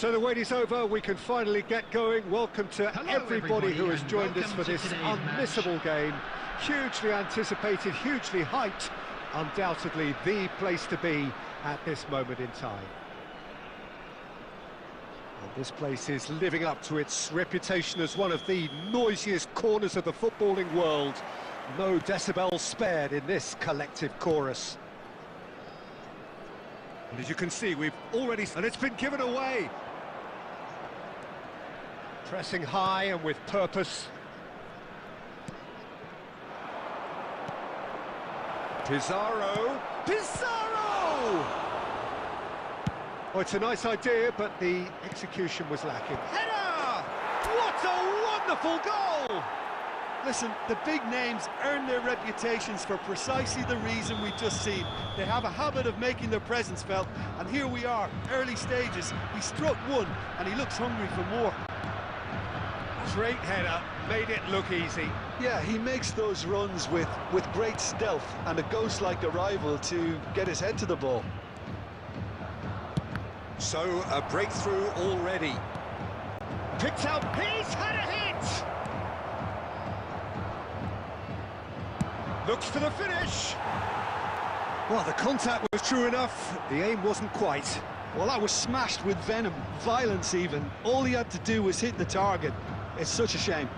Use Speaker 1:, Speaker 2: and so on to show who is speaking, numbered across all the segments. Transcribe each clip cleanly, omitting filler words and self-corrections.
Speaker 1: So the wait is over, we can finally get going. Welcome to everybody who has joined us for this unmissable game. Hugely anticipated, hugely hyped, undoubtedly the place to be at this moment in time. And this place is living up to its reputation as one of the noisiest corners of the footballing world. No decibels spared in this collective chorus. And as you can see, we've already... And it's been given away. Pressing high and with purpose. Pizarro! Pizarro! Oh, it's a nice idea, but the execution was lacking. Header! What a wonderful goal!
Speaker 2: Listen, the big names earn their reputations for precisely the reason we've just seen. They have a habit of making their presence felt, and here we are, early stages. He struck one, and he looks hungry for more.
Speaker 1: Great header, made it look easy.
Speaker 2: Yeah, he makes those runs with great stealth and a ghost-like arrival to get his head to the ball.
Speaker 1: So, a breakthrough already. Picked out, he's had a hit! Looks for the finish. Well, the contact was true enough, the aim wasn't quite.
Speaker 2: Well, that was smashed with venom, violence even. All he had to do was hit the target. It's such a shame.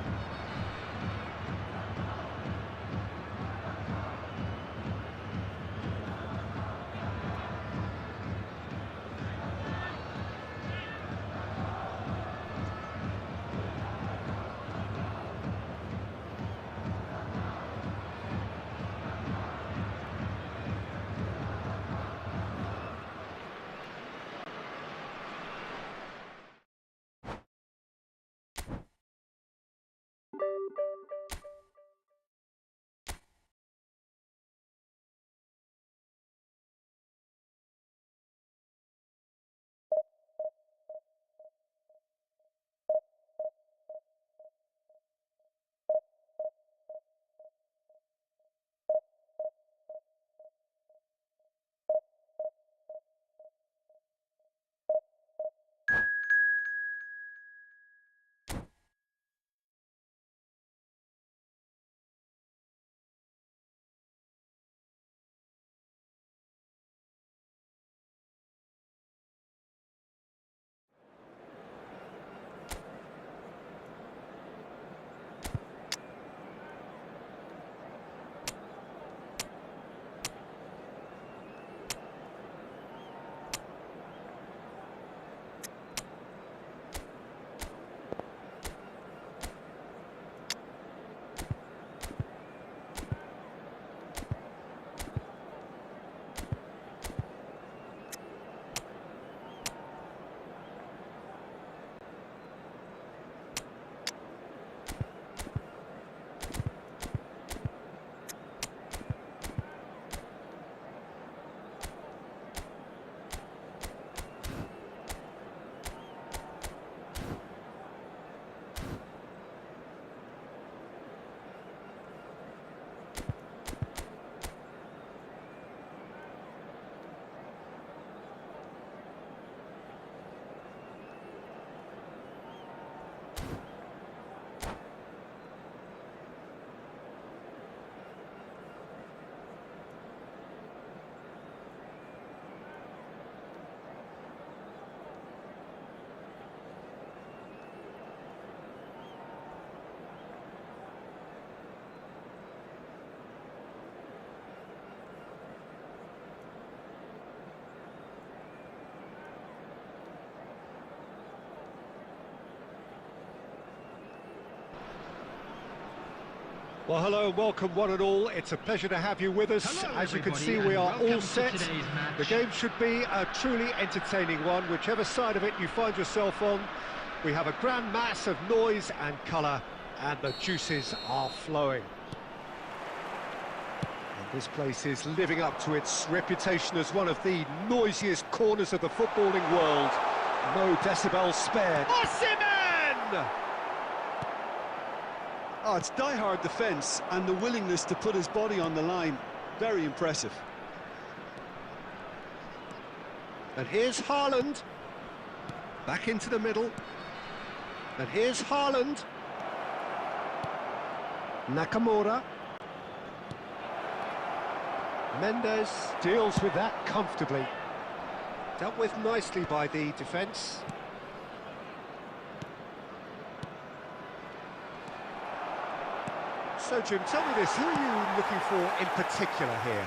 Speaker 1: Well, hello and welcome one and all. It's a pleasure to have you with us.
Speaker 3: Hello,
Speaker 1: as you can see,
Speaker 3: everybody,
Speaker 1: we are
Speaker 3: and
Speaker 1: all set.
Speaker 3: match.
Speaker 1: The game should be a truly entertaining one, whichever side of it you find yourself on. We have a grand mass of noise and colour, and the juices are flowing. And this place is living up to its reputation as one of the noisiest corners of the footballing world. No decibels spared. Osimhen!
Speaker 2: Oh, it's die-hard defence and the willingness to put his body on the line. Very impressive.
Speaker 1: And here's Haaland. Back into the middle. And here's Haaland. Nakamura. Mendes deals with that comfortably. Dealt with nicely by the defence. So, Jim, tell me this, who are you looking for in particular here?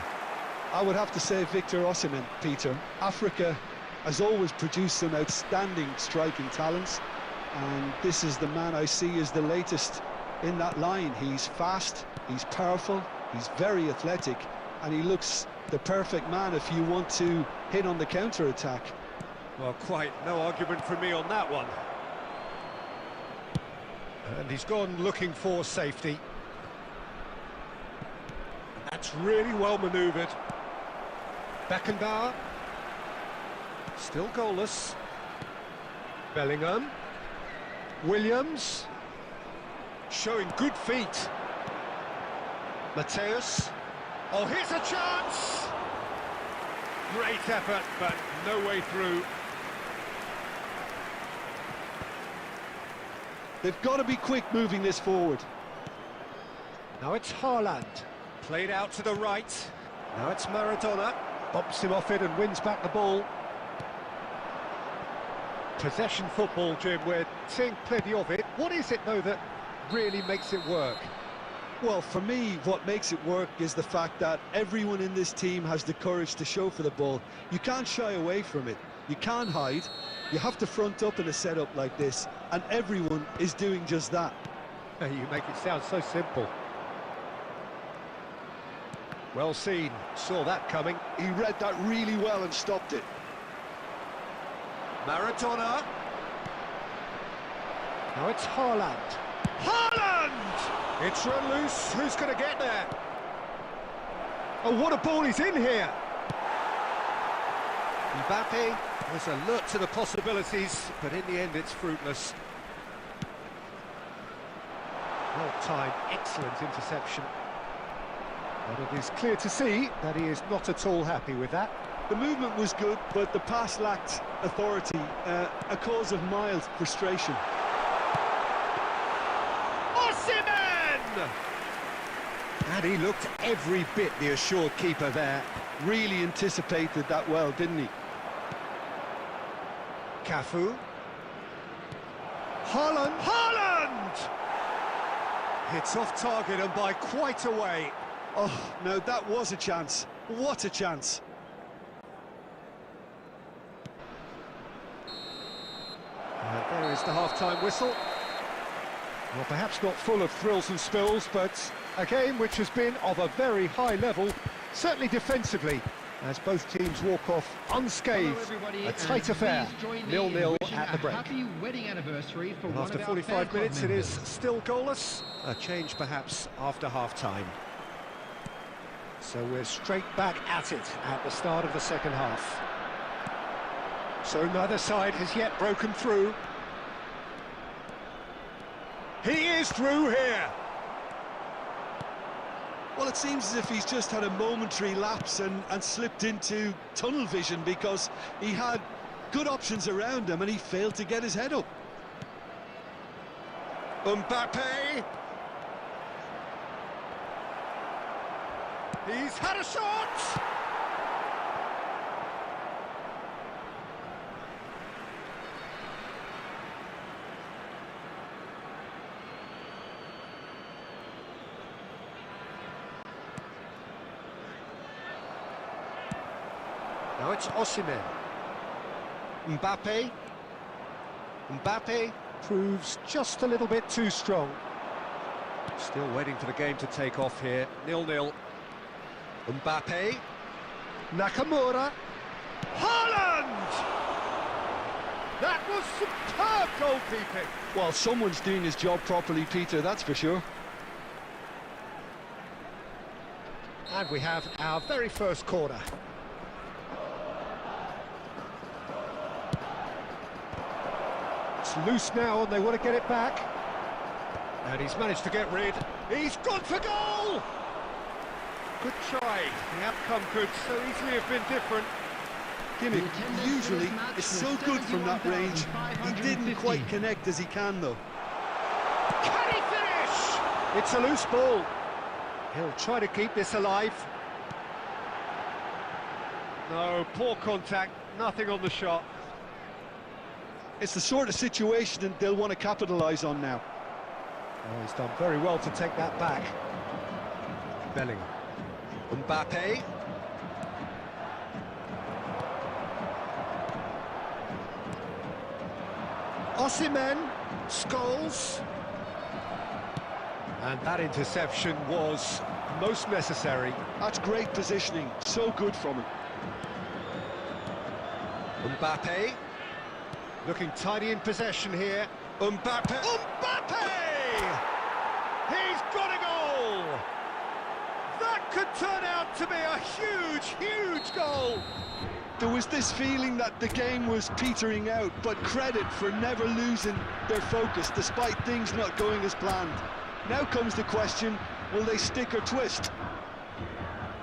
Speaker 2: I would have to say Victor Osimhen, Peter. Africa has always produced some outstanding striking talents, and this is the man I see as the latest in that line. He's fast, he's powerful, he's very athletic, and he looks the perfect man if you want to hit on the counter-attack.
Speaker 1: Well, quite no argument from me on that one. And he's gone looking for safety. That's really well manoeuvred. Beckenbauer. Still goalless. Bellingham. Williams. Showing good feet. Mateus. Oh, here's a chance! Great effort, but no way through.
Speaker 2: They've got to be quick moving this forward.
Speaker 1: Now it's Haaland. Played out to the right. Now it's Maradona. Bumps him off it and wins back the ball. Possession football, Jim, we're seeing plenty of it. What is it, though, that really makes it work?
Speaker 2: Well, for me, what makes it work is the fact that everyone in this team has the courage to show for the ball. You can't shy away from it. You can't hide. You have to front up in a setup like this, and everyone is doing just that.
Speaker 1: You make it sound so simple. Well seen, saw that coming.
Speaker 2: He read that really well and stopped it.
Speaker 1: Maradona. Now it's Haaland. Haaland! It's run loose, who's going to get there? Oh, what a ball he's in here! Mbappe was alert to the possibilities, but in the end it's fruitless. Well timed, excellent interception. But it is clear to see that he is not at all happy with that.
Speaker 2: The movement was good, but the pass lacked authority, a cause of mild frustration.
Speaker 1: Osimhen! And he looked every bit the assured keeper there.
Speaker 2: Really anticipated that well, didn't he?
Speaker 1: Cafu. Haaland! Haaland! Hits off target and by quite a way.
Speaker 2: Oh, no, that was a chance. What a chance.
Speaker 1: And there is the half-time whistle. Well, perhaps not full of thrills and spills, but a game which has been of a very high level, certainly defensively, as both teams walk off unscathed. A tight affair, 0-0 at the break.
Speaker 3: Happy wedding anniversary for
Speaker 1: And after 45 minutes, it is still goalless. A change, perhaps, after half-time. So we're straight back at it at the start of the second half. So neither side has yet broken through. He is through here.
Speaker 2: Well, it seems as if he's just had a momentary lapse and slipped into tunnel vision, because he had good options around him and he failed to get his head up.
Speaker 1: Mbappe. He's had a shot! Now it's Osimhen. Mbappe. Mbappe proves just a little bit too strong. Still waiting for the game to take off here. 0-0. Mbappe. Nakamura. Haaland! That was superb goalkeeping.
Speaker 2: Well, someone's doing his job properly, Peter, that's for sure.
Speaker 1: And we have our very first corner. It's loose now and they want to get it back. And he's managed to get rid. He's gone for goal! Good try. The outcome could so easily have been different.
Speaker 2: Gimmick, usually, it's so good from that range. He didn't quite connect as he can, though.
Speaker 1: Can he finish? It's a loose ball. He'll try to keep this alive. No, poor contact, nothing on the shot.
Speaker 2: It's the sort of situation that they'll want to capitalise on now.
Speaker 1: Oh, he's done very well to take that back. Bellingham. Mbappe. Osimhen, Scholes. And that interception was most necessary.
Speaker 2: That's great positioning, so good from him.
Speaker 1: Mbappe, looking tidy in possession here. Mbappe! He's got a goal! That could turn out to be a huge, huge goal!
Speaker 2: There was this feeling that the game was petering out, but credit for never losing their focus despite things not going as planned. Now comes the question, will they stick or twist?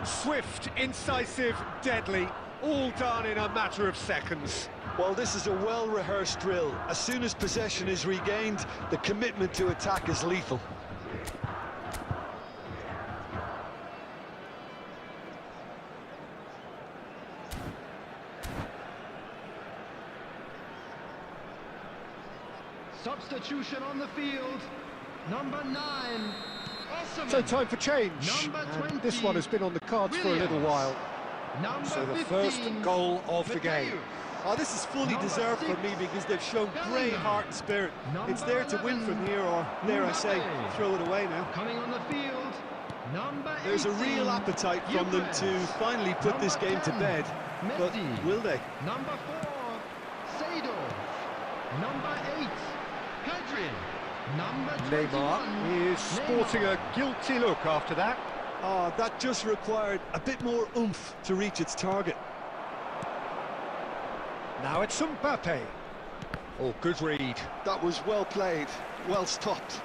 Speaker 1: Swift, incisive, deadly, all done in a matter of seconds.
Speaker 2: Well, this is a well-rehearsed drill. As soon as possession is regained, the commitment to attack is lethal.
Speaker 3: Substitution on the field, number 9. Osimhen.
Speaker 1: So time for change.
Speaker 3: Number 20,
Speaker 1: and this one has been on the cards for a little while.
Speaker 3: Number
Speaker 1: So the
Speaker 3: 15,
Speaker 1: first goal of the game.
Speaker 2: Oh, this is fully
Speaker 3: Number
Speaker 2: deserved for
Speaker 3: 6,
Speaker 2: me because they've shown great heart and spirit.
Speaker 3: Number
Speaker 2: It's there to win
Speaker 3: 11,
Speaker 2: from here, or dare I say,
Speaker 3: Mbappe.
Speaker 2: throw it away now.
Speaker 3: Coming on the field, number 18.
Speaker 2: There's a real appetite from them to finally put this game to bed, but
Speaker 3: Messi.
Speaker 2: will they?
Speaker 3: Number 4, Seedorf. Number 8, Pedri. Number 21,
Speaker 1: Neymar is sporting a guilty look after that.
Speaker 2: Oh, that just required a bit more oomph to reach its target.
Speaker 1: Now it's Mbappe. Oh, good read.
Speaker 2: That was well played, well stopped.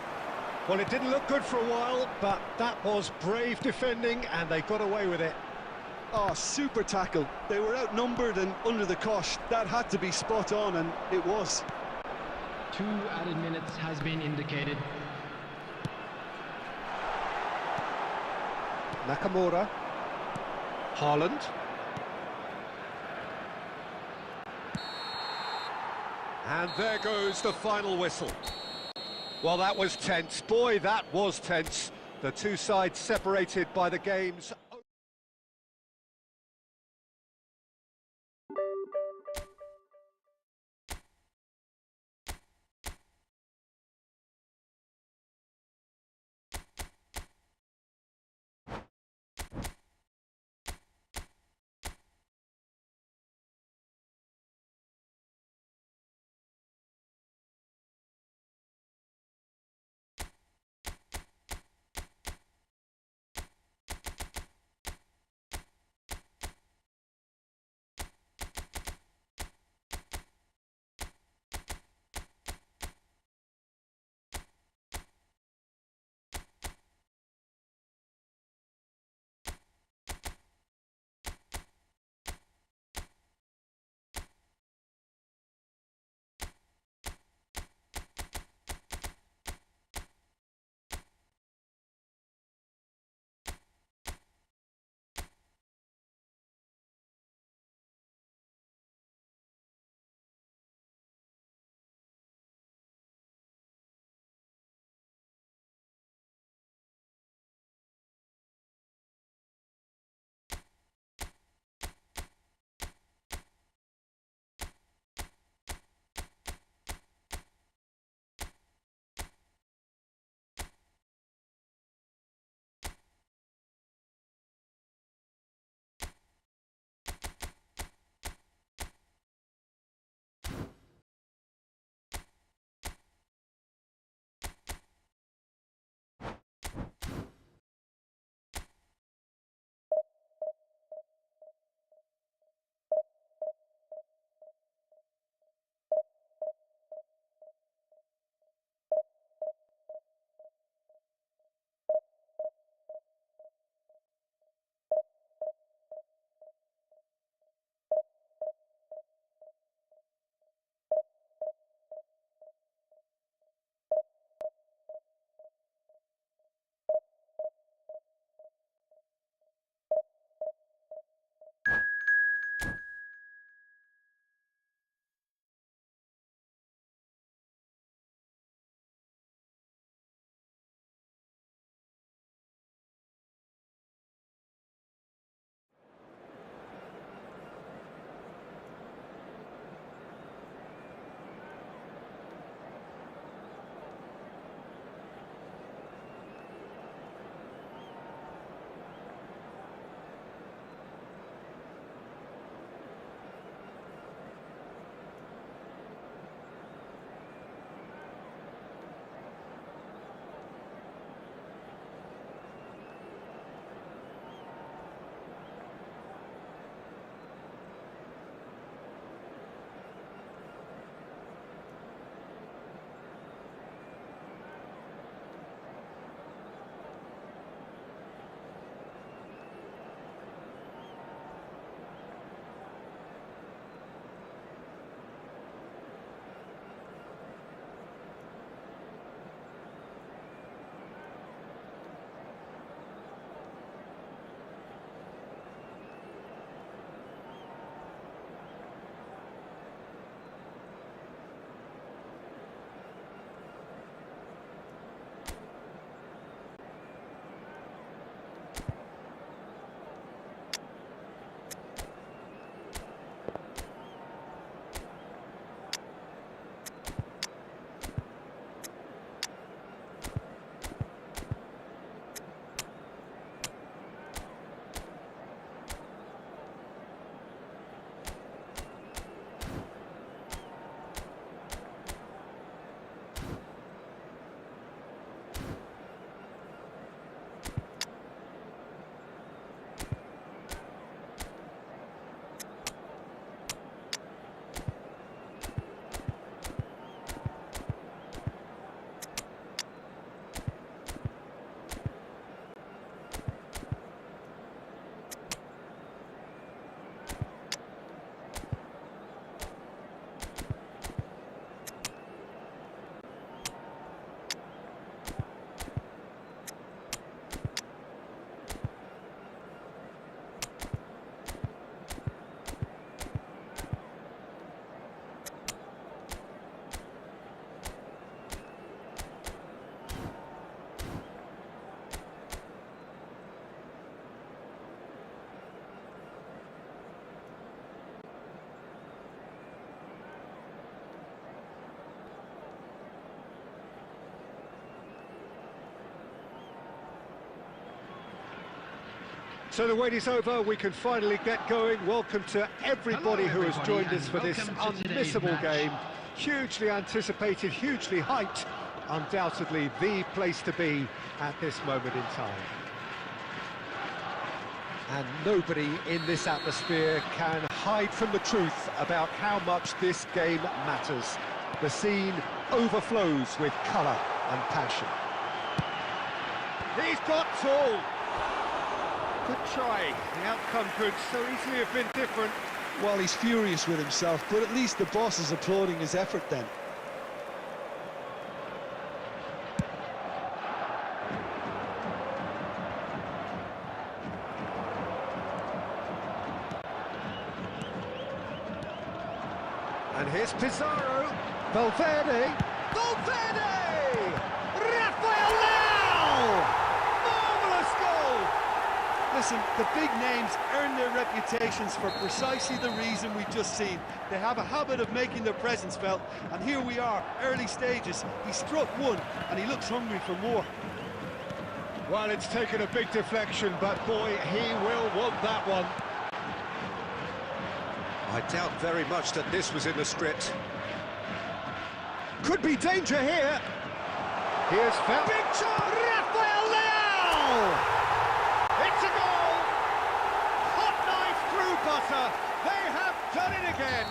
Speaker 1: Well, it didn't look good for a while, but that was brave defending, and they got away with it.
Speaker 2: Oh, super tackle. They were outnumbered and under the cosh. That had to be spot on, and it was.
Speaker 3: 2 added minutes has been indicated.
Speaker 1: Nakamura. Haaland. And there goes the final whistle. Well, that was tense. Boy, that was tense. The two sides separated by the game's So the wait is over, we can finally get going. Welcome to everybody who has joined us for this unmissable game. Hugely anticipated, hugely hyped. Undoubtedly the place to be at this moment in time. And nobody in this atmosphere can hide from the truth about how much this game matters. The scene overflows with colour and passion.
Speaker 2: He's got tall. Good try. The outcome could so easily have been different. Well, he's furious with himself, but at least the boss is applauding his effort then.
Speaker 1: And here's Pizarro. Valverde. Rafael Leao! Marvellous goal!
Speaker 2: Listen, the big names earn their reputations for precisely the reason we've just seen. They have a habit of making their presence felt, and here we are, early stages. He struck one, and he looks hungry for more.
Speaker 1: Well, it's taken a big deflection, but boy, he will want that one. I doubt very much that this was in the script. Could be danger here. Here's
Speaker 2: Big shot!
Speaker 1: Rafael Leao! It's a goal! Hot knife through butter. They have done it again.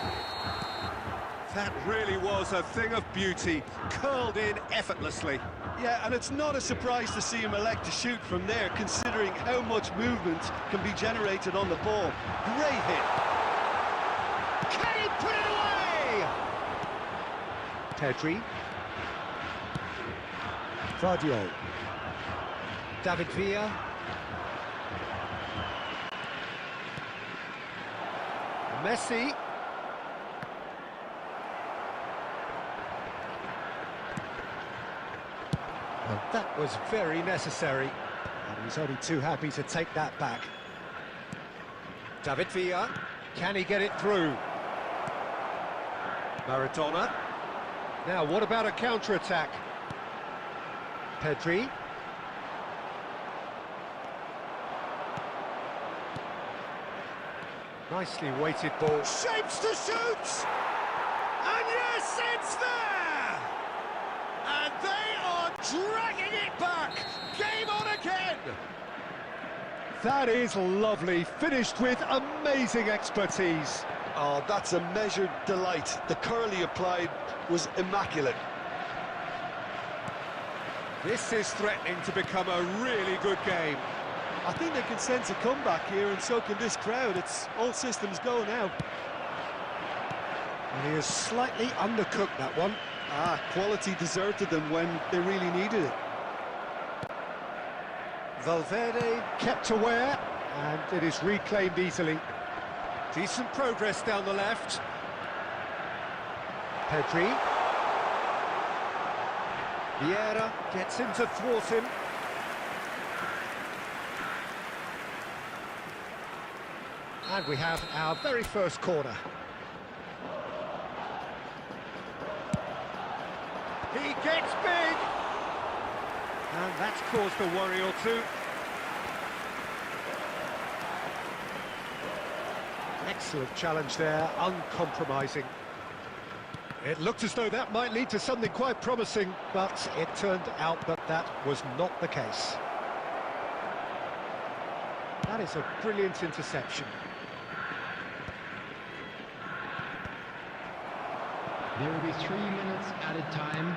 Speaker 1: That really was a thing of beauty, curled in effortlessly.
Speaker 2: Yeah, and it's not a surprise to see him elect to shoot from there, considering how much movement can be generated on the ball. Great hit.
Speaker 1: Can he put it away? Pedri. Vardio. David Villa. Messi. Well, that was very necessary. And he's only too happy to take that back. David Villa. Can he get it through? Maradona. Now, what about a counter-attack? Pedri. Nicely weighted ball. Shapes to shoot! And yes, it's there! And they are dragging it back! Game on again! That is lovely, finished with amazing expertise.
Speaker 2: Oh, that's a measured delight. The curl he applied was immaculate.
Speaker 1: This is threatening to become a really good game.
Speaker 2: I think they can sense a comeback here, and so can this crowd. It's all systems go now.
Speaker 1: And he has slightly undercooked that one.
Speaker 2: Quality deserted them when they really needed it.
Speaker 1: Valverde kept aware, and it is reclaimed easily. Decent progress down the left. Pedri. Vieira gets him to thwart him. And we have our very first corner. He gets big! And that's caused a worry or two. Excellent challenge there, uncompromising. It looked as though that might lead to something quite promising, but it turned out that that was not the case. That is a brilliant interception.
Speaker 3: There will be 3 minutes added time.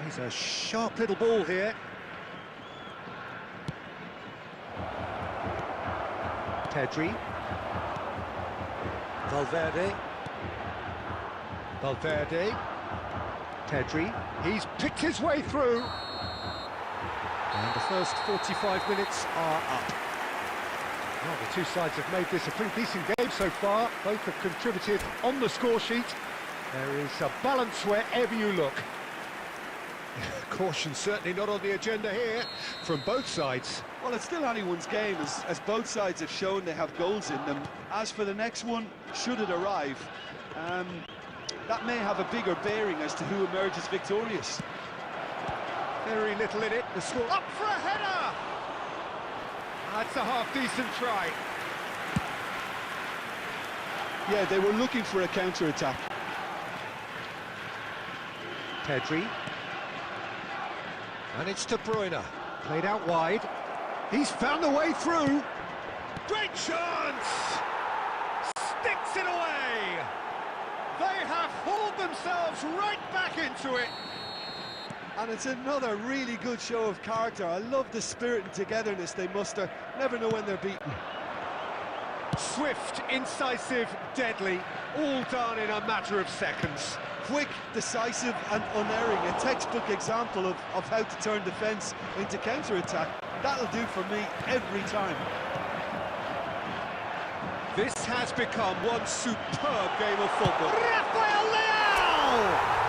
Speaker 1: He's a sharp little ball here. Pedri. Valverde. Pedri. He's picked his way through. And the first 45 minutes are up. Well, the two sides have made this a pretty decent game so far. Both have contributed on the score sheet. There is a balance wherever you look. Caution certainly not on the agenda here from both sides.
Speaker 2: Well, it's still anyone's game, as both sides have shown they have goals in them. As for the next one, should it arrive, that may have a bigger bearing as to who emerges victorious.
Speaker 1: Very little in it, the score up for a header! That's a half-decent try.
Speaker 2: Yeah, they were looking for a counter-attack.
Speaker 1: Pedri. And it's De Bruyne. Played out wide. He's found the way through. Great chance! Sticks it away! They have hauled themselves right back into it.
Speaker 2: And it's another really good show of character. I love the spirit and togetherness they muster. Never know when they're beaten.
Speaker 1: Swift, incisive, deadly, all done in a matter of seconds.
Speaker 2: Quick, decisive and unerring. A textbook example of how to turn defence into counter-attack. That'll do for me every time.
Speaker 1: This has become one superb game of football. Rafael Leao!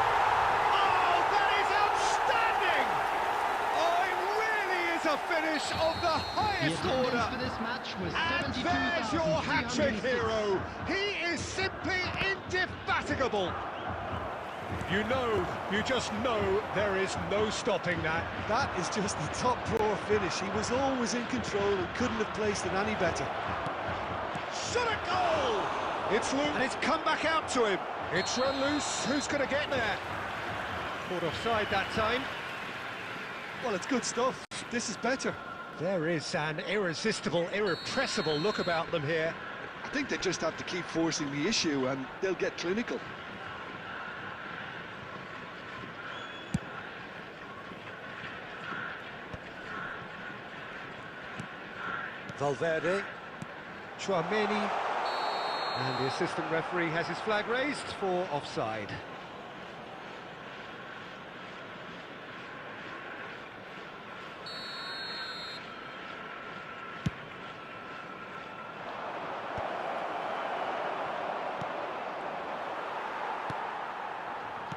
Speaker 1: A finish of the highest order.
Speaker 3: For this match was
Speaker 1: and there's your hat-trick hero. He is simply indefatigable. You just know there is no stopping that.
Speaker 2: That is just the top drawer finish. He was always in control and couldn't have placed it any better.
Speaker 1: Shot a goal! It's loose and it's come back out to him. It's run loose. Who's going to get there? Caught offside that time.
Speaker 2: Well, it's good stuff. This is better.
Speaker 1: There is an irresistible, irrepressible look about them here.
Speaker 2: I think they just have to keep forcing the issue and they'll get clinical.
Speaker 1: Valverde, Chouameni, and the assistant referee has his flag raised for offside.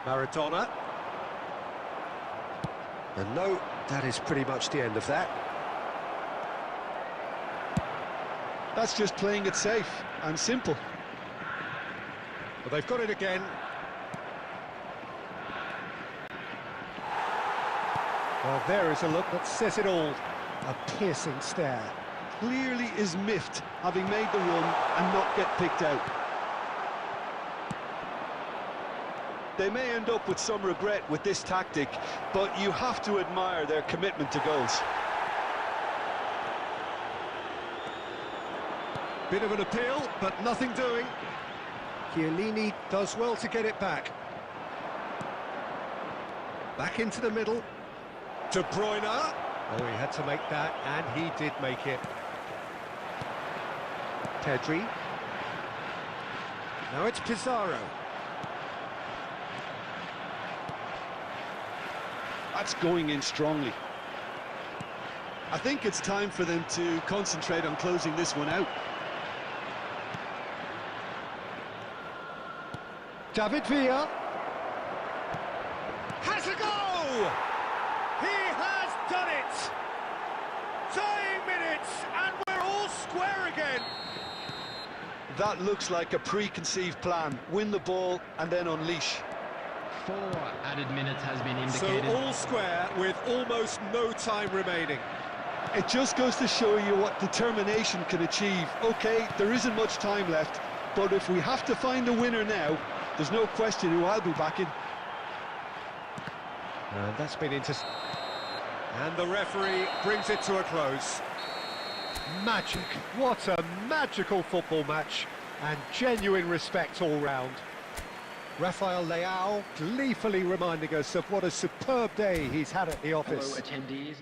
Speaker 1: Maradona. And no, that is pretty much the end of that.
Speaker 2: That's just playing it safe and simple.
Speaker 1: Well, they've got it again. Well, there is a look that says it all. A piercing stare.
Speaker 2: Clearly is miffed, having made the run and not get picked out. They may end up with some regret with this tactic, but you have to admire their commitment to goals.
Speaker 1: Bit of an appeal, but nothing doing. Chiellini does well to get it back. Back into the middle. De Bruyne. Oh, he had to make that, and he did make it. Pedri. Now it's Pizarro.
Speaker 2: That's going in strongly. I think it's time for them to concentrate on closing this one out.
Speaker 1: David Villa has a go! He has done it! Dying minutes, and we're all square again.
Speaker 2: That looks like a preconceived plan. Win the ball and then unleash.
Speaker 3: 4 added minutes has been indicated.
Speaker 1: So all square with almost no time remaining.
Speaker 2: It just goes to show you what determination can achieve. Okay, there isn't much time left, but if we have to find a winner now, there's no question who I'll be backing.
Speaker 1: And that's been and the referee brings it to a close. Magic. What a magical football match, and genuine respect all round. Rafael Leao gleefully reminding us of what a superb day he's had at the office.
Speaker 3: Hello, attendees.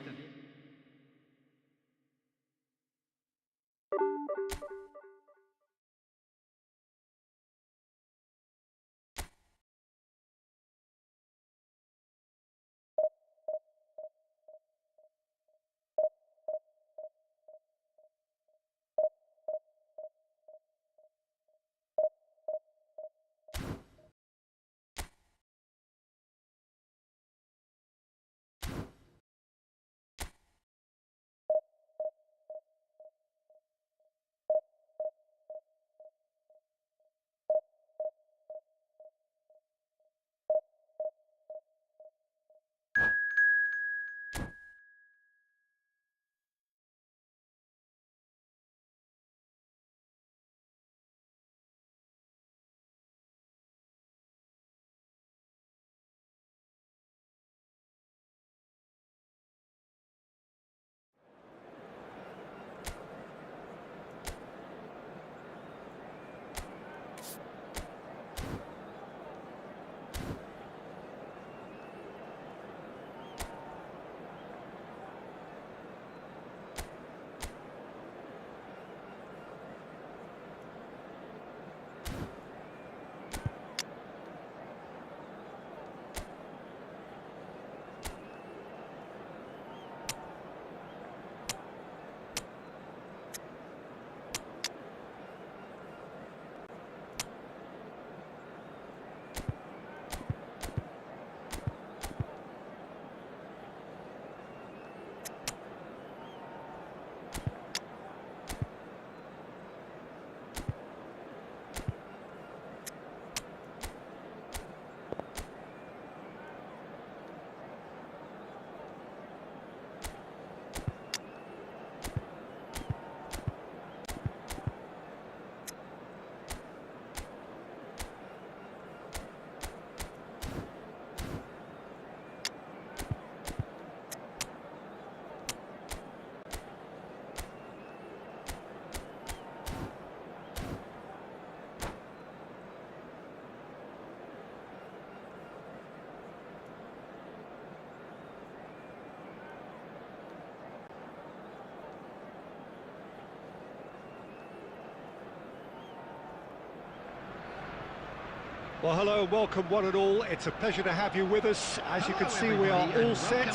Speaker 1: Well, hello and welcome one and all. It's a pleasure to have you with us. As you can see, we are all set.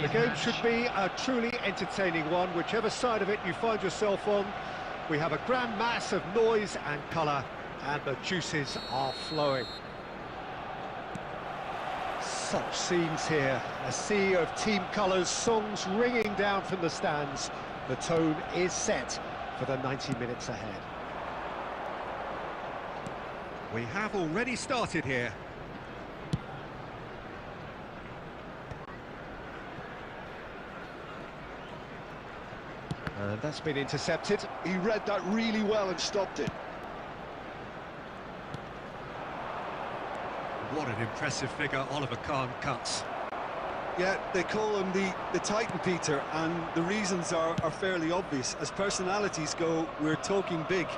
Speaker 1: The game should be a truly entertaining one, whichever side of it you find yourself on. We have a grand mass of noise and colour, and the juices are flowing. Such scenes here, a sea of team colours, songs ringing down from the stands. The tone is set for the 90 minutes ahead. We have already started here. And that's been intercepted.
Speaker 2: He read that really well and stopped it.
Speaker 1: What an impressive figure Oliver Kahn cuts.
Speaker 2: Yeah, they call him the Titan, Peter, and the reasons are fairly obvious. As personalities go, we're talking big.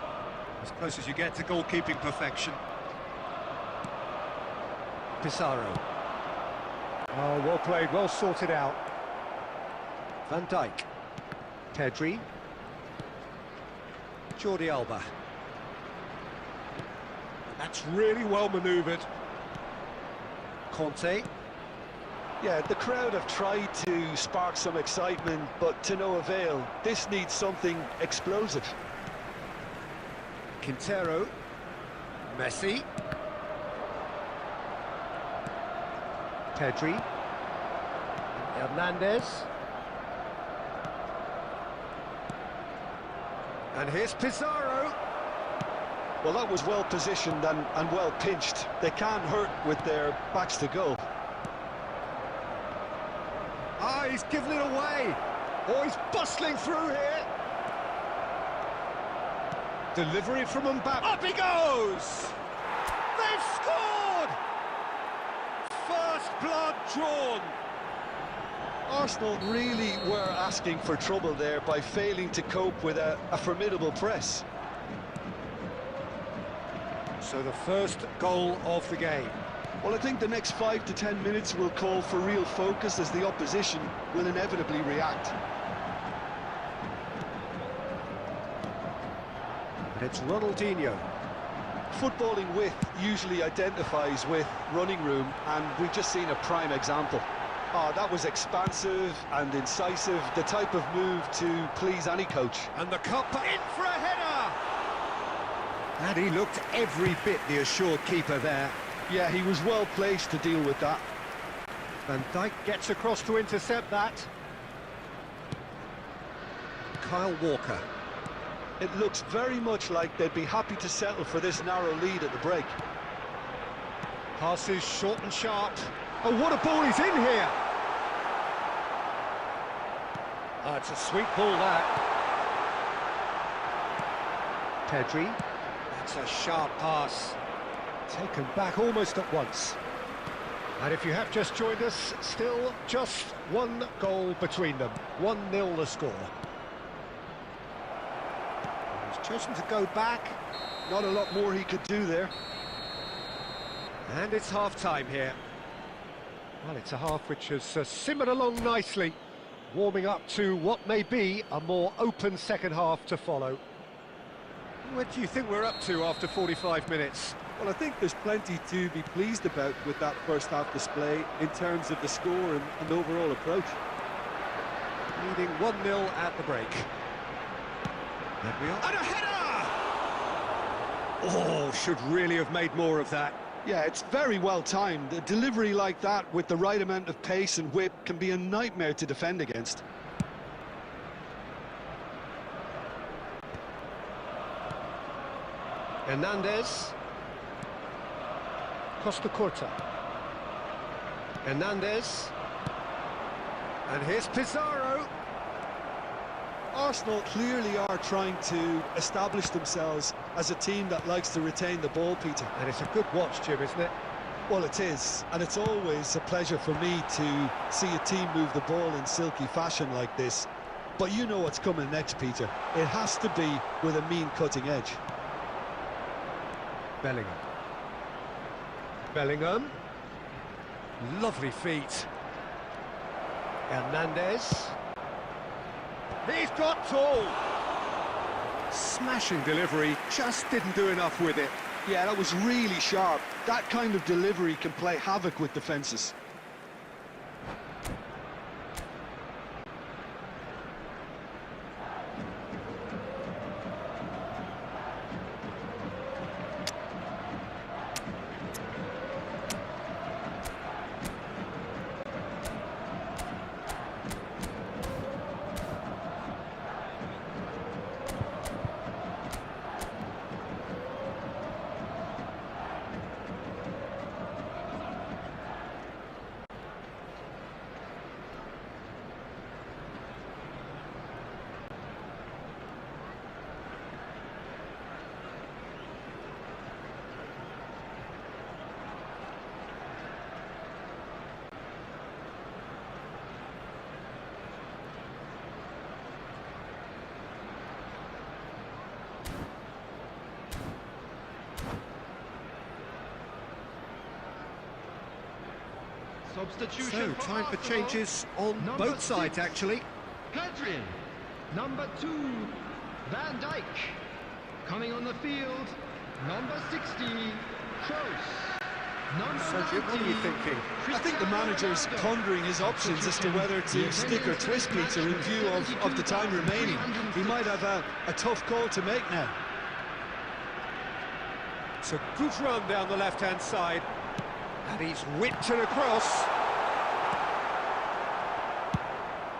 Speaker 1: As close as you get to goalkeeping perfection. Pizarro. Oh, well played, well sorted out. Van Dijk. Pedri. Jordi Alba. That's really well manoeuvred. Conte.
Speaker 2: Yeah, the crowd have tried to spark some excitement, but to no avail. This needs something explosive.
Speaker 1: Quintero. Messi. Pedri. Hernandez. And here's Pizarro.
Speaker 2: Well, that was well positioned and well pinched. They can't hurt with their backs to goal.
Speaker 1: Ah, he's given it away. Oh, he's bustling through here. Delivery from Mbappe. Up he goes! They've scored! First blood drawn.
Speaker 2: Arsenal really were asking for trouble there by failing to cope with a formidable press.
Speaker 1: So the first goal of the game.
Speaker 2: Well, I think the next 5 to 10 minutes will call for real focus as the opposition will inevitably react.
Speaker 1: It's Ronaldinho.
Speaker 2: Footballing width usually identifies with running room, and we've just seen a prime example. Oh, that was expansive and incisive, the type of move to please any coach.
Speaker 1: And the cup in for a header! And he looked every bit the assured keeper there.
Speaker 2: Yeah, he was well placed to deal with that.
Speaker 1: Van Dijk gets across to intercept that. Kyle Walker.
Speaker 2: It looks very much like they'd be happy to settle for this narrow lead at the break.
Speaker 1: Passes short and sharp. Oh, what a ball he's in here! Oh, it's a sweet ball, that. Pedri. That's a sharp pass. Taken back almost at once. And if you have just joined us, still just one goal between them. 1-0 the score. He's chosen to go back.
Speaker 2: Not a lot more he could do there.
Speaker 1: And it's half-time here. Well, it's a half which has simmered along nicely, warming up to what may be a more open second half to follow. What do you think we're up to after 45 minutes?
Speaker 2: Well, I think there's plenty to be pleased about with that first half display in terms of the score and overall approach.
Speaker 1: Leading 1-0 at the break. There we are. And a header! Oh, should really have made more of that.
Speaker 2: Yeah, it's very well timed. A delivery like that with the right amount of pace and whip can be a nightmare to defend against.
Speaker 1: Hernandez. Costa Curta. Hernandez. And here's Pizarro.
Speaker 2: Arsenal clearly are trying to establish themselves as a team that likes to retain the ball, Peter.
Speaker 1: And it's a good watch, Jim, isn't it?
Speaker 2: Well, it is, and it's always a pleasure for me to see a team move the ball in silky fashion like this. But you know what's coming next, Peter. It has to be with a mean cutting edge.
Speaker 1: Bellingham. Bellingham. Lovely feet. Hernandez. He's got tall. Smashing delivery, just didn't do enough with it.
Speaker 2: Yeah, that was really sharp. That kind of delivery can play havoc with defences.
Speaker 3: Substitution
Speaker 1: So, time for
Speaker 3: Arsenal.
Speaker 1: changes on
Speaker 3: Number
Speaker 1: both sides,
Speaker 3: 6,
Speaker 1: actually.
Speaker 3: Pedrin. Number 2, Van Dijk. Coming on the field, number 60, Kroos. Number
Speaker 1: So, Jim, what are you
Speaker 3: 90,
Speaker 1: thinking?
Speaker 2: I think the manager's pondering his options as to whether to stick or twist, Peter, in view of the time remaining. He might have a tough call to make now.
Speaker 1: It's a good run down the left-hand side. And he's whipped it across.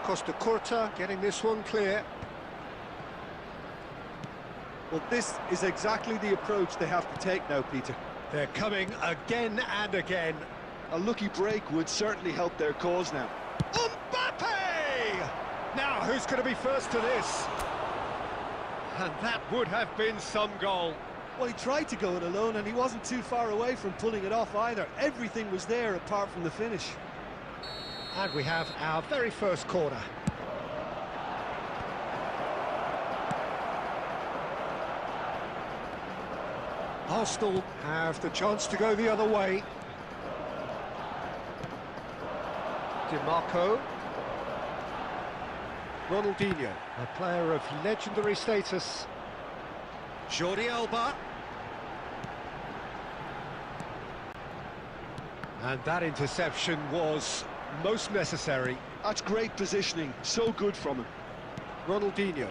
Speaker 1: Costa Curta getting this one clear.
Speaker 2: Well, this is exactly the approach they have to take now, Peter.
Speaker 1: They're coming again and again.
Speaker 2: A lucky break would certainly help their cause now.
Speaker 1: Mbappe! Now, who's going to be first to this? And that would have been some goal.
Speaker 2: Well, he tried to go it alone, and he wasn't too far away from pulling it off either. Everything was there apart from the finish.
Speaker 1: And we have our very first corner. Arsenal have the chance to go the other way. DiMarco. Ronaldinho, a player of legendary status. Jordi Alba. And that interception was most necessary.
Speaker 2: That's great positioning, so good from him.
Speaker 1: Ronaldinho.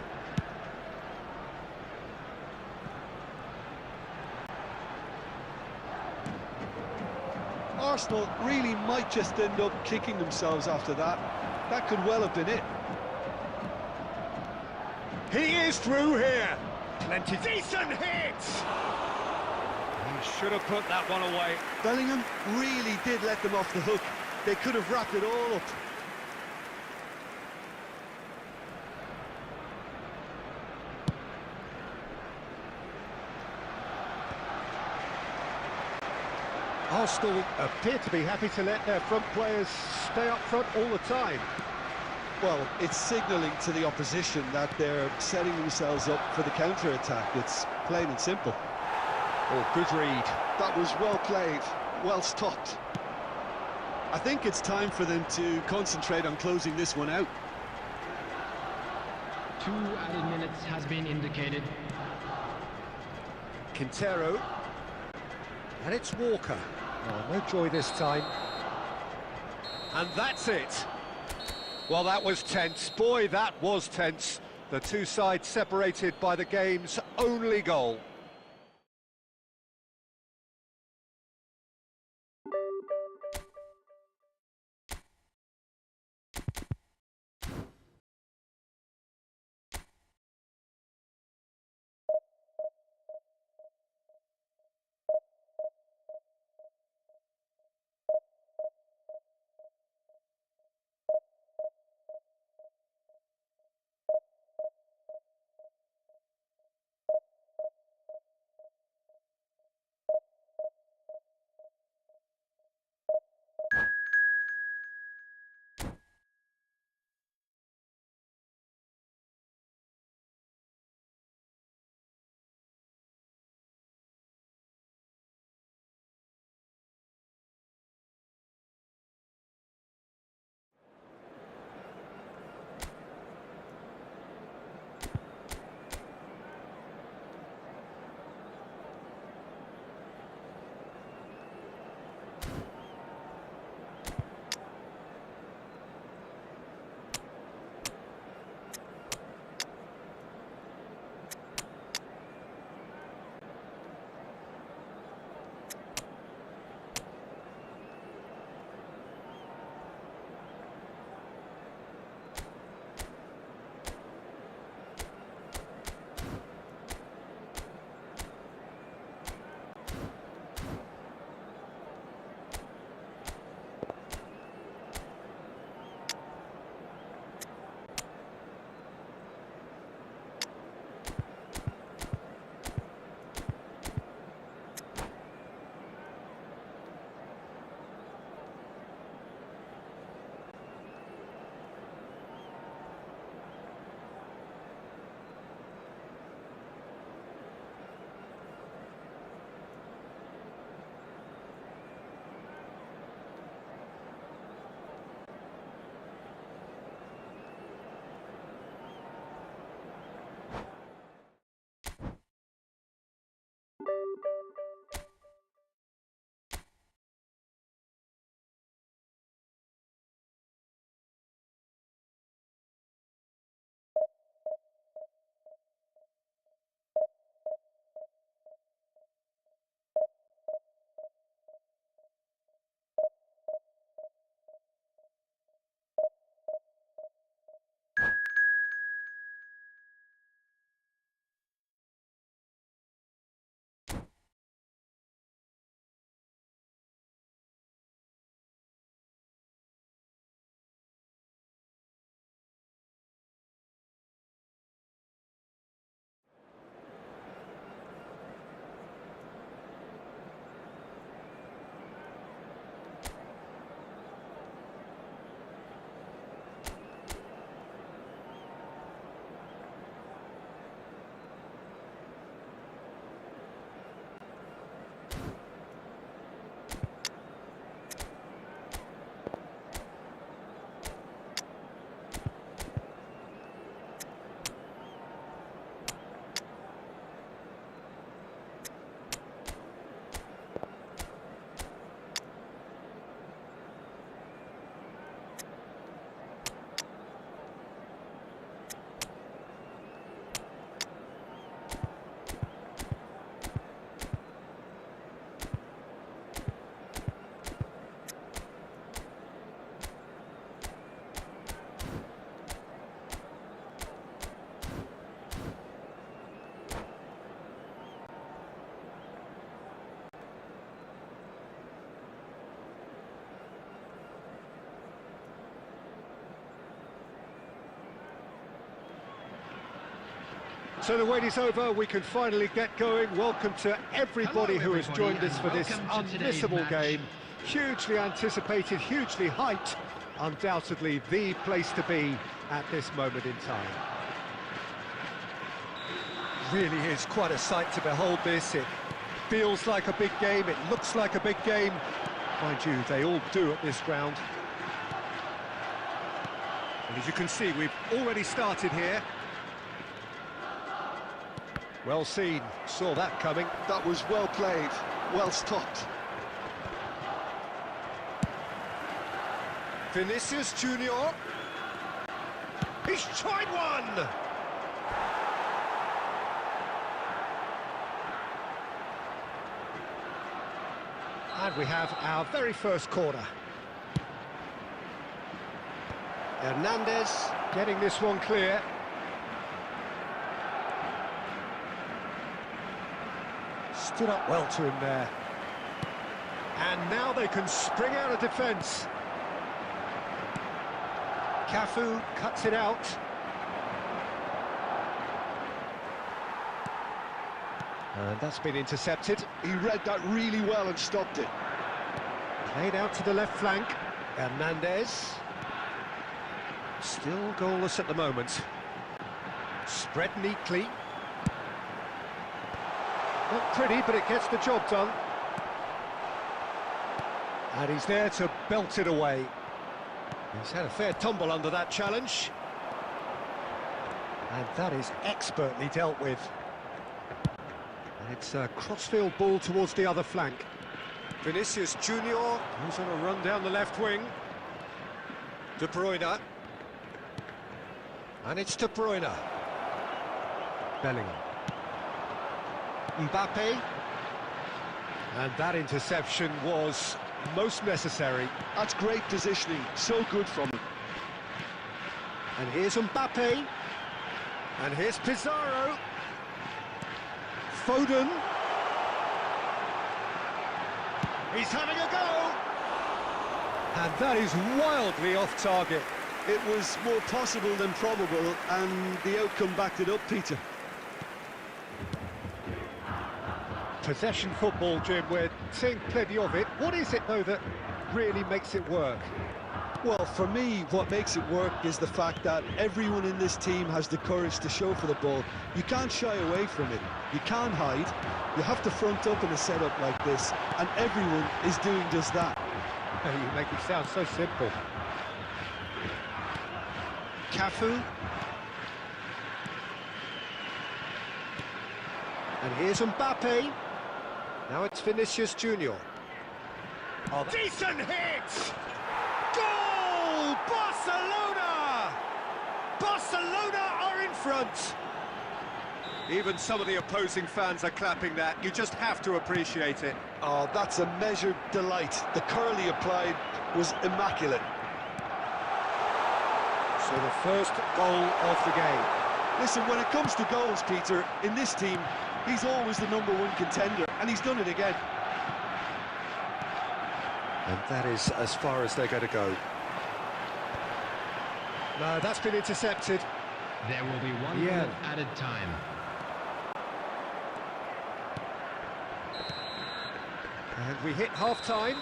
Speaker 2: Arsenal really might just end up kicking themselves after that. That could well have been it.
Speaker 1: He is through here. Plenty decent hit. He should have put that one away.
Speaker 2: Bellingham really did let them off the hook. They could have wrapped it all up.
Speaker 1: Arsenal appear to be happy to let their front players stay up front all the time.
Speaker 2: Well, it's signalling to the opposition that they're setting themselves up for the counter-attack. It's plain and simple.
Speaker 1: Oh, good read.
Speaker 2: That was well played, well stopped. I think it's time for them to concentrate on closing this one out.
Speaker 3: 2 added minutes has been indicated.
Speaker 1: Quintero. And it's Walker. Oh, no joy this time. And that's it. Well, that was tense. Boy, that was tense. The two sides separated by the game's only goal. So the wait is over, we can finally get going. Welcome to everybody who has joined us for this unmissable game. Hugely anticipated, hugely hyped. Undoubtedly the place to be at this moment in time. Really is quite a sight to behold this. It feels like a big game, it looks like a big game. Mind you, they all do at this ground. And as you can see, we've already started here. Well seen, saw that coming.
Speaker 2: That was well played, well stopped.
Speaker 1: Vinicius Junior. He's tried one! And we have our very first corner. Hernandez getting this one clear. Stood up well to him there. And now they can spring out of defence. Cafu cuts it out. And that's been intercepted.
Speaker 2: He read that really well and stopped it.
Speaker 1: Played out to the left flank. Hernandez. Still goalless at the moment. Spread neatly. Not pretty, but it gets the job done. And he's there to belt it away. He's had a fair tumble under that challenge. And that is expertly dealt with. And it's a crossfield ball towards the other flank. Vinicius Junior, who's on a run down the left wing. De Bruyne. And it's De Bruyne. Bellingham. Mbappe. And that interception was most necessary.
Speaker 2: That's great positioning, so good from him.
Speaker 1: And here's Mbappe. And here's Pizarro. Foden. He's having a go. And that is wildly off target.
Speaker 2: It was more possible than probable, and the outcome backed it up, Peter.
Speaker 1: Possession football, Jim, we're seeing plenty of it. What is it, though, that really makes it work?
Speaker 2: Well, for me, what makes it work is the fact that everyone in this team has the courage to show for the ball. You can't shy away from it. You can't hide. You have to front up in a setup like this, and everyone is doing just that.
Speaker 1: You make it sound so simple. Cafu. And here's Mbappe. Now it's Vinicius Junior. Oh, decent hit! Goal! Barcelona! Barcelona are in front. Even some of the opposing fans are clapping that. You just have to appreciate it.
Speaker 2: Oh, that's a measured delight. The curl he applied was immaculate.
Speaker 1: So the first goal of the game.
Speaker 2: Listen, when it comes to goals, Peter, in this team, he's always the #1 contender, and he's done it again.
Speaker 1: And that is as far as they're going to go. No, that's been intercepted.
Speaker 3: There will be 1 minute added time.
Speaker 1: And we hit half-time.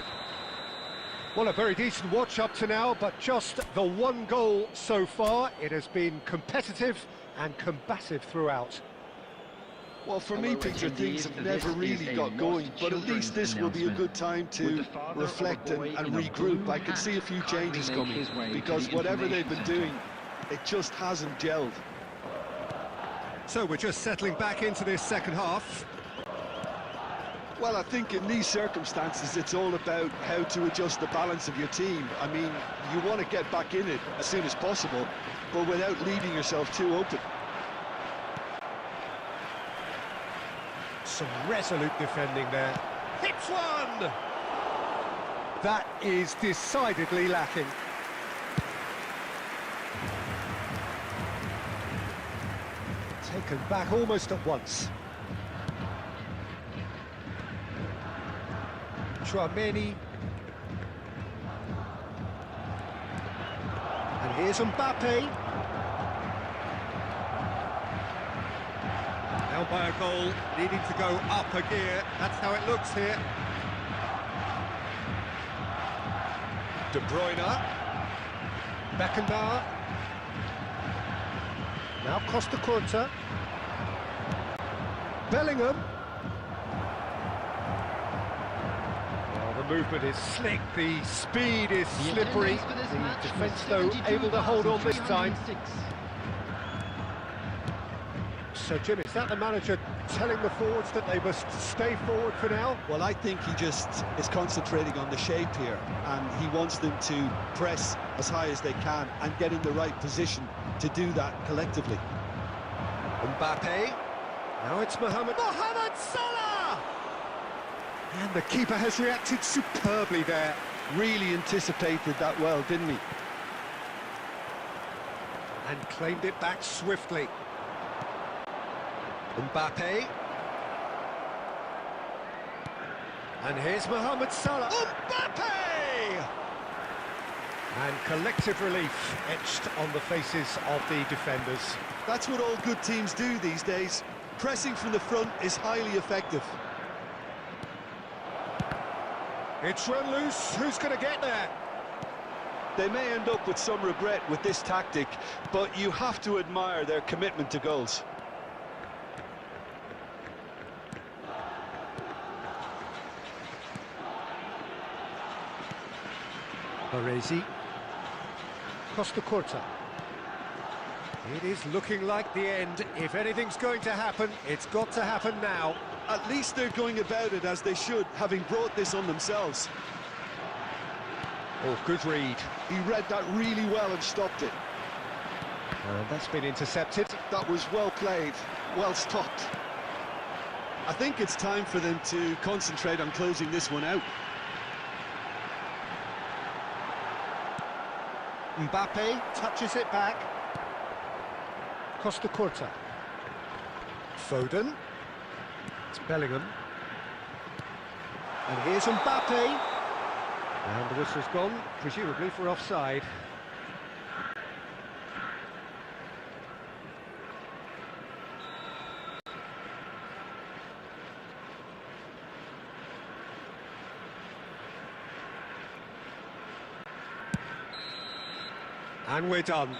Speaker 1: Well, a very decent watch up to now, but just the 1 goal so far. It has been competitive and combative throughout.
Speaker 2: Well, for me, Peter, things have never really got going, but at least this will be a good time to reflect and regroup. I can see a few changes coming, because whatever they've been doing, it just hasn't gelled.
Speaker 1: So we're just settling back into this second half.
Speaker 2: Well, I think in these circumstances, it's all about how to adjust the balance of your team. I mean, you want to get back in it as soon as possible, but without leaving yourself too open.
Speaker 1: Some resolute defending there. Hits one! That is decidedly lacking. Taken back almost at once. Chouameni. And here's Mbappe. Down by a goal, needing to go up a gear. That's how it looks here. De Bruyne. Beckenbauer. Now Costa Curta. Bellingham. Well, the movement is slick, the speed is slippery. The defence, though, able to hold on this time. So, Jim, is that the manager telling the forwards that they must stay forward for now?
Speaker 2: Well, I think he just is concentrating on the shape here, and he wants them to press as high as they can and get in the right position to do that collectively.
Speaker 1: Mbappe. Now it's Mohamed Salah! And the keeper has reacted superbly there.
Speaker 2: Really anticipated that well, didn't he?
Speaker 1: And claimed it back swiftly. Mbappe. And here's Mohamed Salah. Mbappe! And collective relief etched on the faces of the defenders.
Speaker 2: That's what all good teams do these days. Pressing from the front is highly effective.
Speaker 1: It's run loose. Who's going to get there?
Speaker 2: They may end up with some regret with this tactic, but you have to admire their commitment to goals.
Speaker 1: Baresi. Costa Curta. It is looking like the end. If anything's going to happen, it's got to happen now.
Speaker 2: At least they're going about it as they should, having brought this on themselves.
Speaker 1: Oh, good read.
Speaker 2: He read that really well and stopped it.
Speaker 1: And that's been intercepted.
Speaker 2: That was well played, well stopped. I think it's time for them to concentrate on closing this one out.
Speaker 1: Mbappe touches it back. Costa Curta. Foden. It's Bellingham. And here's Mbappe. And the whistle's gone, presumably for offside. And we're done.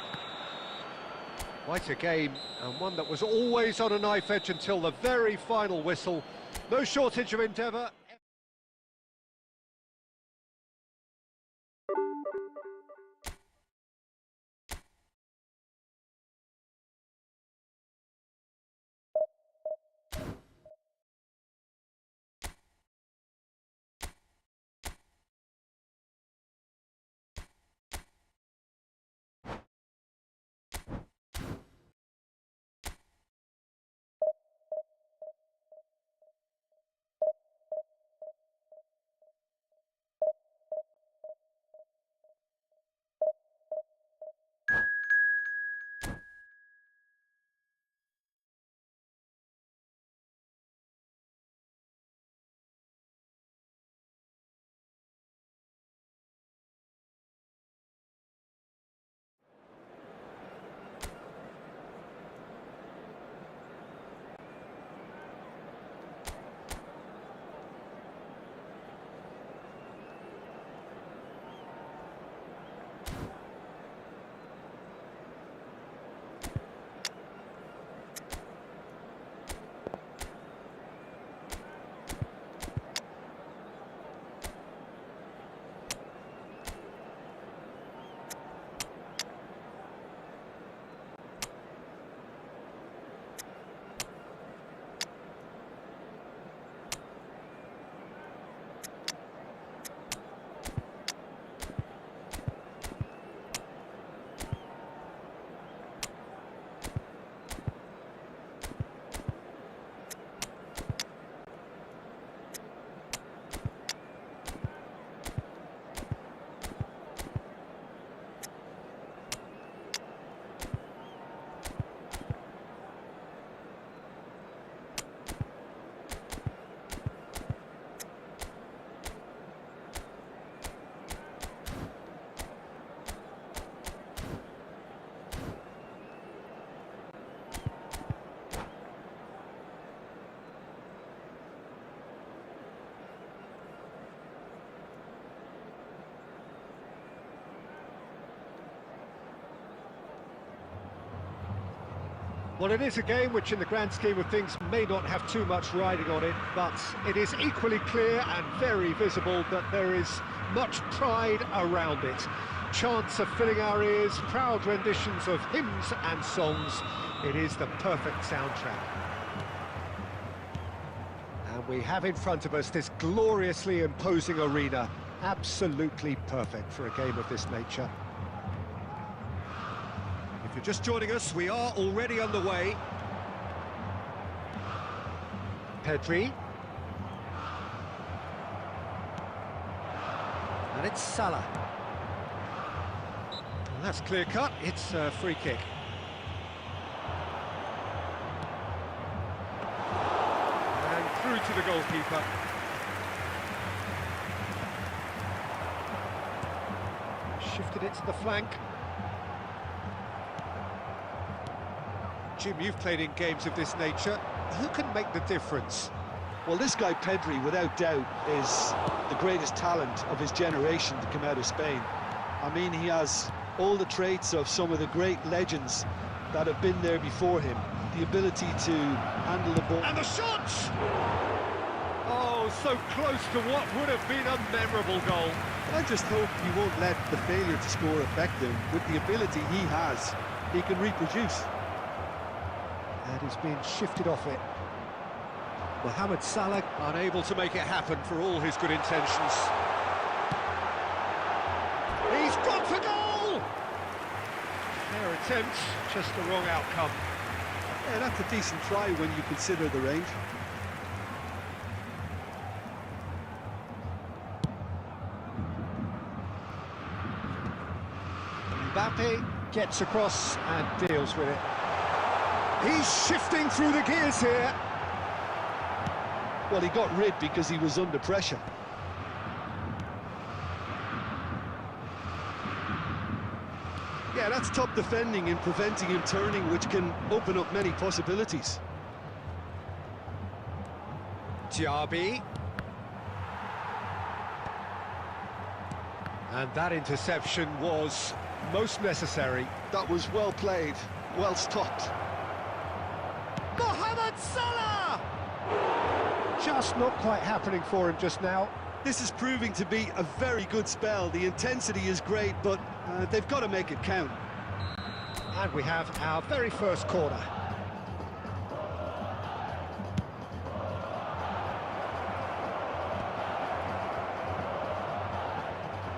Speaker 1: Quite a game, and one that was always on a knife edge until the very final whistle. No shortage of endeavour. Well, it is a game which, in the grand scheme of things, may not have too much riding on it, but it is equally clear and very visible that there is much pride around it. Chants are filling our ears, proud renditions of hymns and songs. It is the perfect soundtrack. And we have in front of us this gloriously imposing arena, absolutely perfect for a game of this nature. If you're just joining us, we are already underway. Pedri. And it's Salah. And that's clear cut, it's a free kick. And through to the goalkeeper. Shifted it to the flank. Jim, you've played in games of this nature. Who can make the difference?
Speaker 2: Well, this guy Pedri, without doubt, is the greatest talent of his generation to come out of Spain. I mean, he has all the traits of some of the great legends that have been there before him. The ability to handle the ball.
Speaker 1: And the shots! Oh, so close to what would have been a memorable goal.
Speaker 2: I just hope he won't let the failure to score affect him. With the ability he has, he can reproduce.
Speaker 1: And he's been shifted off it. Mohamed Salah unable to make it happen for all his good intentions. He's gone for goal! Their attempt, just the wrong outcome.
Speaker 2: Yeah, that's a decent try when you consider the range.
Speaker 1: Mbappe gets across and deals with it. He's shifting through the gears here.
Speaker 2: Well, he got rid because he was under pressure. Yeah, that's top defending and preventing him turning, which can open up many possibilities.
Speaker 1: Diaby. And that interception was most necessary.
Speaker 2: That was well played, well stopped.
Speaker 1: Mohamed Salah! Just not quite happening for him just now.
Speaker 2: This is proving to be a very good spell. The intensity is great, but they've got to make it count.
Speaker 1: And we have our very first corner.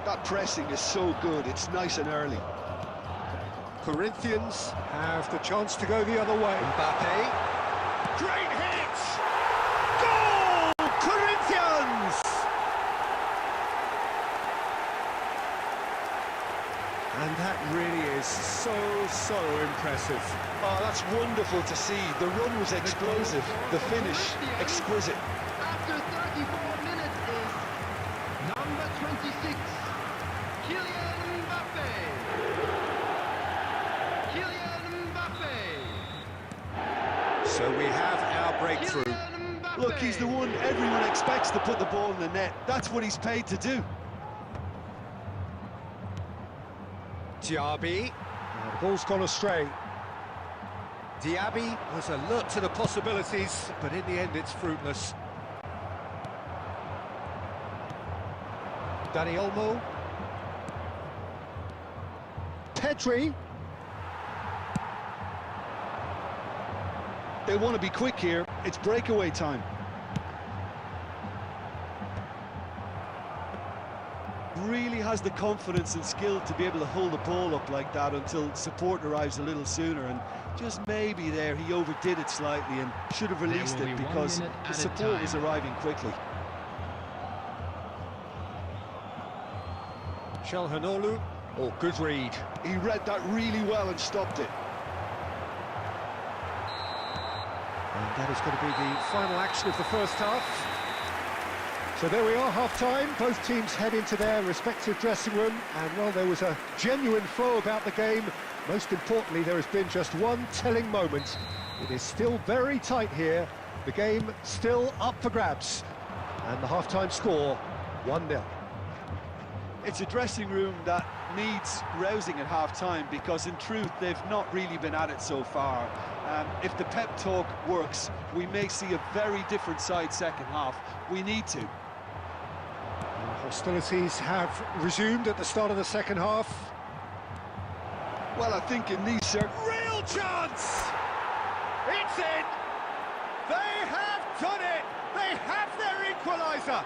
Speaker 2: That pressing is so good, it's nice and early.
Speaker 1: Corinthians have the chance to go the other way. Mbappe. Great hit! Goal! Corinthians! And that really is so impressive.
Speaker 2: Oh, that's wonderful to see. The run was explosive, the finish exquisite.
Speaker 3: After 34 minutes is number 26, Kylian Mbappe. Kylian Mbappe.
Speaker 1: So we have our breakthrough.
Speaker 3: Kylian Mbappe.
Speaker 2: Look, he's the one everyone expects to put the ball in the net. That's what he's paid to do.
Speaker 1: Diaby. The ball's gone astray. Diaby was alert to the possibilities, but in the end it's fruitless. Dani Olmo. Pedri.
Speaker 2: They want to be quick here. It's breakaway time. Really has the confidence and skill to be able to hold the ball up like that until support arrives a little sooner, and just maybe there he overdid it slightly and should have released it because the support was arriving quickly.
Speaker 1: Çalhanoğlu. Oh, good read.
Speaker 2: He read that really well and stopped it.
Speaker 1: And that is going to be the final action of the first half. So there we are, half-time. Both teams head into their respective dressing room, and while there was a genuine flow about the game, most importantly, there has been just one telling moment. It is still very tight here. The game still up for grabs. And the half-time score, 1-0.
Speaker 2: It's a dressing room that needs rousing at half-time, because in truth they've not really been at it so far. If the pep talk works, we may see a very different side second half. We need to.
Speaker 1: Hostilities have resumed at the start of the second half.
Speaker 2: Well, I think in these
Speaker 1: Real chance! It's in! They have done it! They have their equaliser!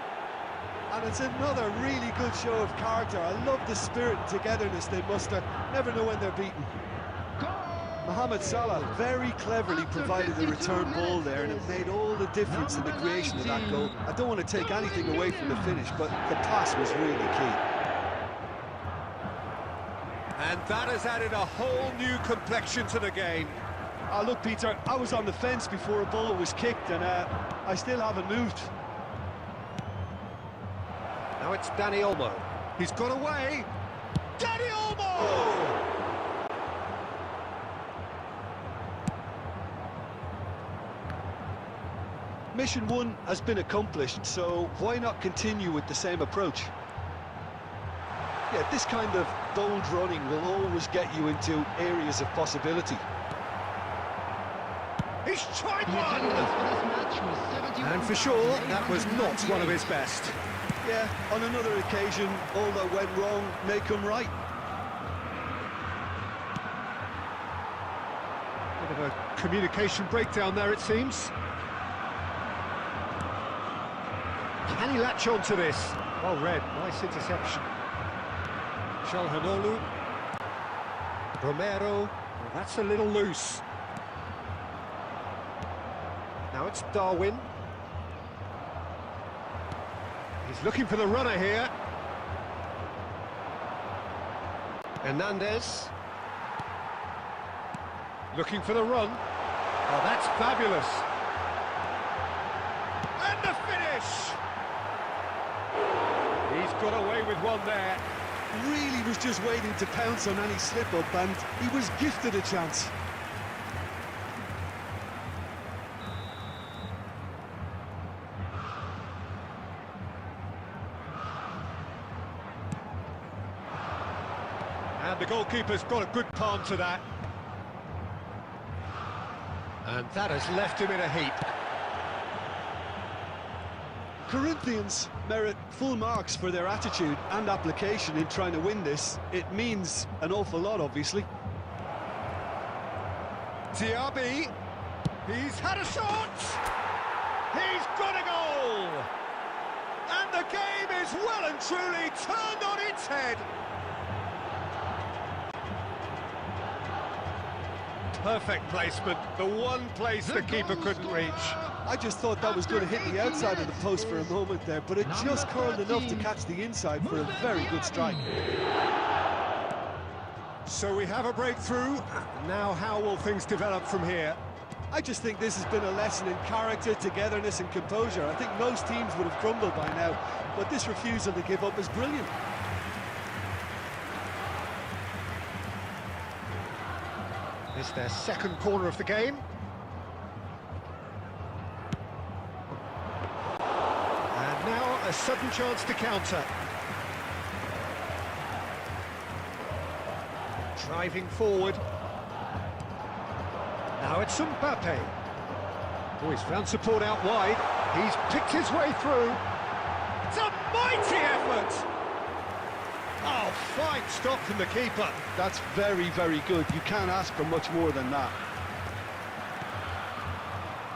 Speaker 2: And it's another really good show of character. I love the spirit and togetherness they muster. Never know when they're beaten. Mohamed Salah very cleverly provided the return ball there, and it made all the difference in the creation of that goal. I don't want to take anything away from the finish, but the pass was really key.
Speaker 1: And that has added a whole new complexion to the game.
Speaker 2: Look, Peter, I was on the fence before a ball was kicked, and I still haven't moved.
Speaker 1: Now it's Dani Olmo. He's got away. Dani Olmo!
Speaker 2: Mission 1 has been accomplished, so why not continue with the same approach? Yeah, this kind of bold running will always get you into areas of possibility.
Speaker 1: He's tried one! And for sure, that was not one of his best.
Speaker 2: Yeah, on another occasion, all that went wrong may come right.
Speaker 1: Bit of a communication breakdown there, it seems. Can he latch on to this? Well read, nice interception. Calhanoglu. Romero. Well, that's a little loose. Now it's Darwin. He's looking for the runner here. Hernandez. Looking for the run. Oh, that's fabulous. And the finish! He's got away with one there.
Speaker 2: Really was just waiting to pounce on any slip-up, and he was gifted a chance.
Speaker 1: And the goalkeeper's got a good palm to that. And that has left him in a heap.
Speaker 2: Corinthians merit full marks for their attitude and application in trying to win this. It means an awful lot, obviously.
Speaker 1: Diaby, he's had a shot! He's got a goal! And the game is well and truly turned on its head. Perfect placement, the one place the keeper couldn't reach.
Speaker 2: I just thought that was going to hit the outside of the post for a moment there, but it just curled enough to catch the inside for a very good strike.
Speaker 1: So we have a breakthrough. Now how will things develop from here?
Speaker 2: I just think this has been a lesson in character, togetherness and composure. I think most teams would have crumbled by now, but this refusal to give up is brilliant.
Speaker 1: It's their second corner of the game. And now a sudden chance to counter. Driving forward. Now it's Mbappe. Oh, he's found support out wide. He's picked his way through. It's a mighty effort! Oh, fine stop from the keeper.
Speaker 2: That's very, very good. You can't ask for much more than that.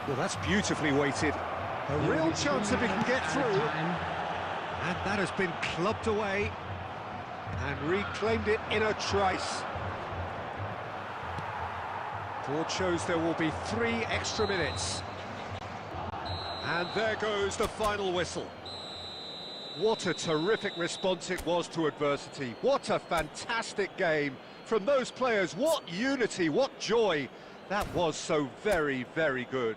Speaker 1: Well, that's beautifully weighted. A real chance if he can get through. And that has been clubbed away. And reclaimed it in a trice. Board shows there will be 3 extra minutes. And there goes the final whistle. What a terrific response it was to adversity. What a fantastic game from those players. What unity, what joy. That was so very, very good.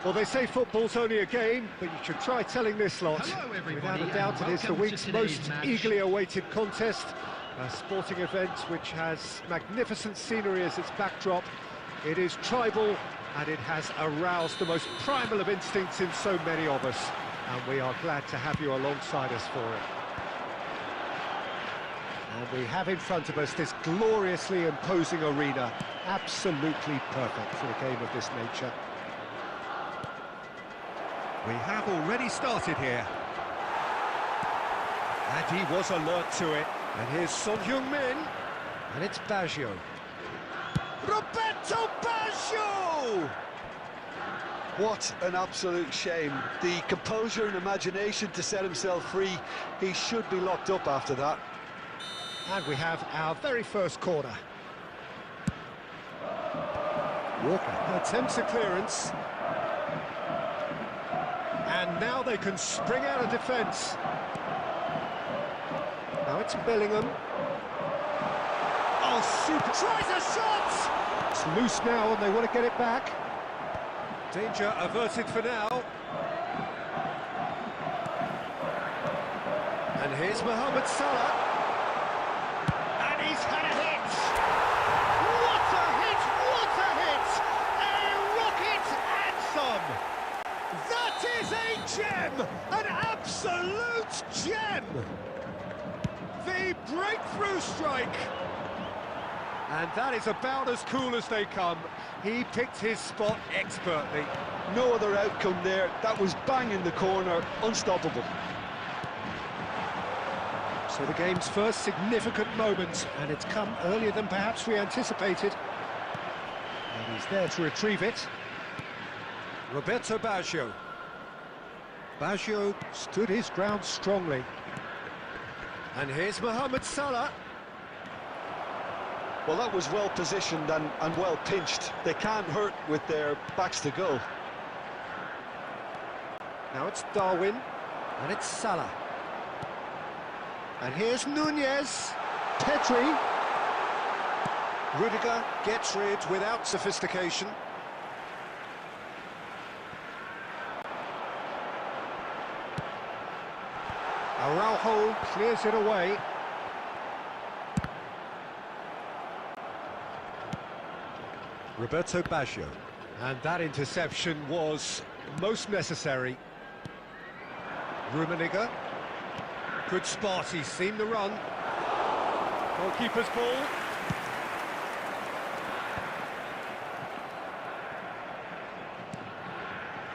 Speaker 1: Well, they say football's only a game, but you should try telling this lot.
Speaker 3: Hello,
Speaker 1: Without
Speaker 3: everybody,
Speaker 1: a doubt,
Speaker 3: and
Speaker 1: it is the
Speaker 3: welcome to
Speaker 1: week's
Speaker 3: today's
Speaker 1: most
Speaker 3: match.
Speaker 1: eagerly awaited contest. A sporting event which has magnificent scenery as its backdrop. It is tribal, and it has aroused the most primal of instincts in so many of us. And we are glad to have you alongside us for it. And we have in front of us this gloriously imposing arena. Absolutely perfect for a game of this nature. We have already started here. And he was alert to it. And here's Son Heung-min. And it's Baggio. Roberto Baggio!
Speaker 2: What an absolute shame. The composure and imagination to set himself free. He should be locked up after that.
Speaker 1: And we have our very first corner. Walker attempts a clearance. And now they can spring out of defence. Now it's Bellingham. Oh, super! Tries a shot! It's loose now and they want to get it back. Danger averted for now. And here's Mohamed Salah. And he's had a hit! What a hit! What a hit! A rocket and some! That is a gem! An absolute gem! The breakthrough strike! And that is about as cool as they come. He picked his spot expertly.
Speaker 2: No other outcome there. That was bang in the corner, unstoppable.
Speaker 1: So the game's first significant moment, and it's come earlier than perhaps we anticipated. And he's there to retrieve it. Roberto Baggio. Baggio stood his ground strongly. And here's Mohamed Salah.
Speaker 2: Well, that was well positioned and well pinched. They can't hurt with their backs to goal.
Speaker 1: Now it's Darwin, and it's Salah. And here's Nunez. Pedri. Rudiger gets rid without sophistication. Araujo clears it away. Roberto Baggio. And that interception was most necessary. Rummenigge. Good spot, he's seen the run. Goalkeeper's ball.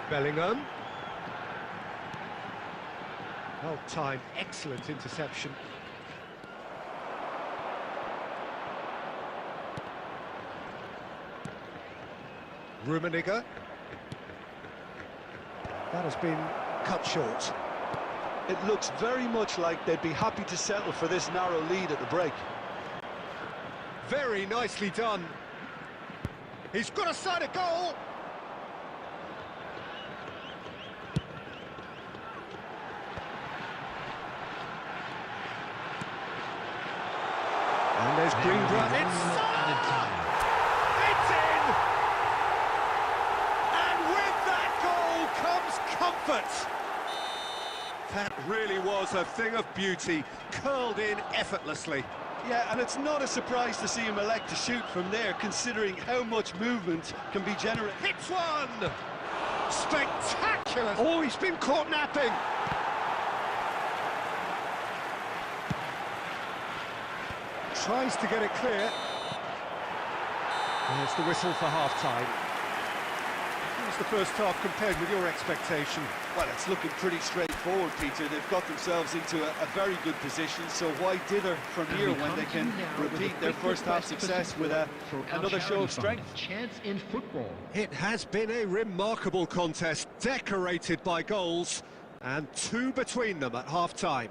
Speaker 1: Bellingham. Well timed, excellent interception. Rummenigge. That has been cut short.
Speaker 2: It looks very much like they'd be happy to settle for this narrow lead at the break.
Speaker 1: Very nicely done. He's got a side of goal. And there's Greengrass. It's It's in! And with that goal comes comfort. That really was a thing of beauty, curled in effortlessly.
Speaker 2: Yeah, and it's not a surprise to see him elect to shoot from there, considering how much movement can be generated.
Speaker 1: Hits one! Spectacular! Oh, he's been caught napping! Tries to get it clear. There's the whistle for half-time. How's the first half compared with your expectation?
Speaker 2: Well, it's looking pretty straightforward, Peter. They've got themselves into a very good position, so why dither from here when they can repeat their first half success with another show of strength?
Speaker 3: Chance in football.
Speaker 1: It has been a remarkable contest, decorated by goals, and two between them at half-time.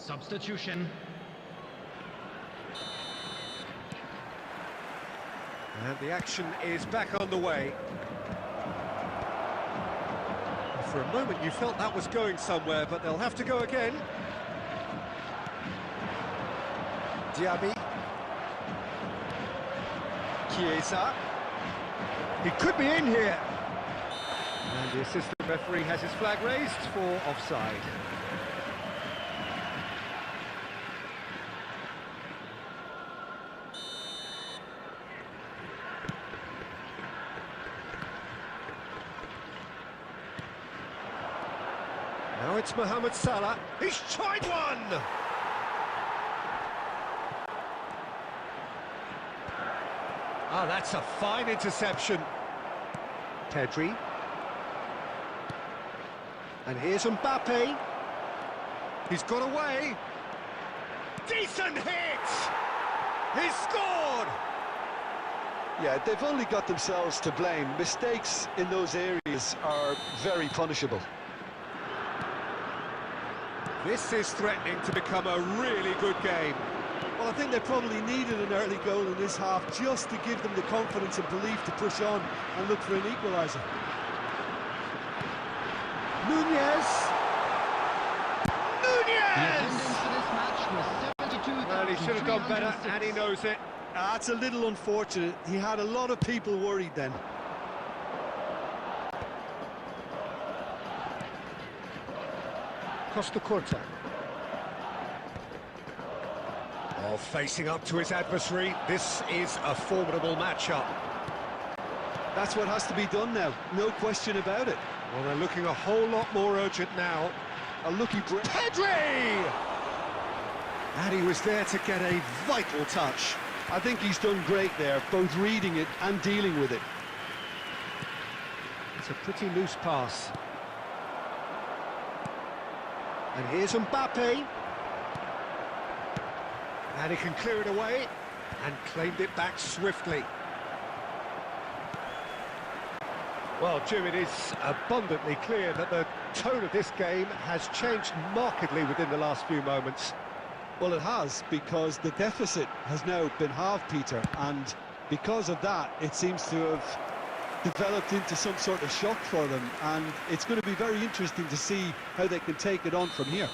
Speaker 3: Substitution.
Speaker 1: And the action is back on the way. For a moment you felt that was going somewhere, but they'll have to go again. Diaby. Chiesa. He could be in here. And the assistant referee has his flag raised for offside. Now it's Mohamed Salah. He's tried one! Ah, that's a fine interception. Pedri. And here's Mbappe. He's got away. Decent hit! He's scored!
Speaker 2: Yeah, they've only got themselves to blame. Mistakes in those areas are very punishable.
Speaker 1: This is threatening to become a really good game.
Speaker 2: Well, I think they probably needed an early goal in this half just to give them the confidence and belief to push on and look for an equaliser.
Speaker 1: Nunez!
Speaker 3: The attendance for this match was 72,306.
Speaker 1: Well, he should have done better, and he knows it.
Speaker 2: That's a little unfortunate. He had a lot of people worried then.
Speaker 1: Costa Curta. Oh, facing up to his adversary. This is a formidable matchup.
Speaker 2: That's what has to be done now, no question about it.
Speaker 1: Well, they're looking a whole lot more urgent now.
Speaker 2: A lucky break.
Speaker 1: Pedri! And he was there to get a vital touch.
Speaker 2: I think he's done great there, both reading it and dealing with it.
Speaker 1: It's a pretty loose pass. And here's Mbappe. And he can clear it away and claimed it back swiftly. Well, Jim, it is abundantly clear that the tone of this game has changed markedly within the last few moments.
Speaker 2: Well, it has, because the deficit has now been halved, Peter, and because of that, it seems to have developed into some sort of shock for them, and it's going to be very interesting to see how they can take it on from here.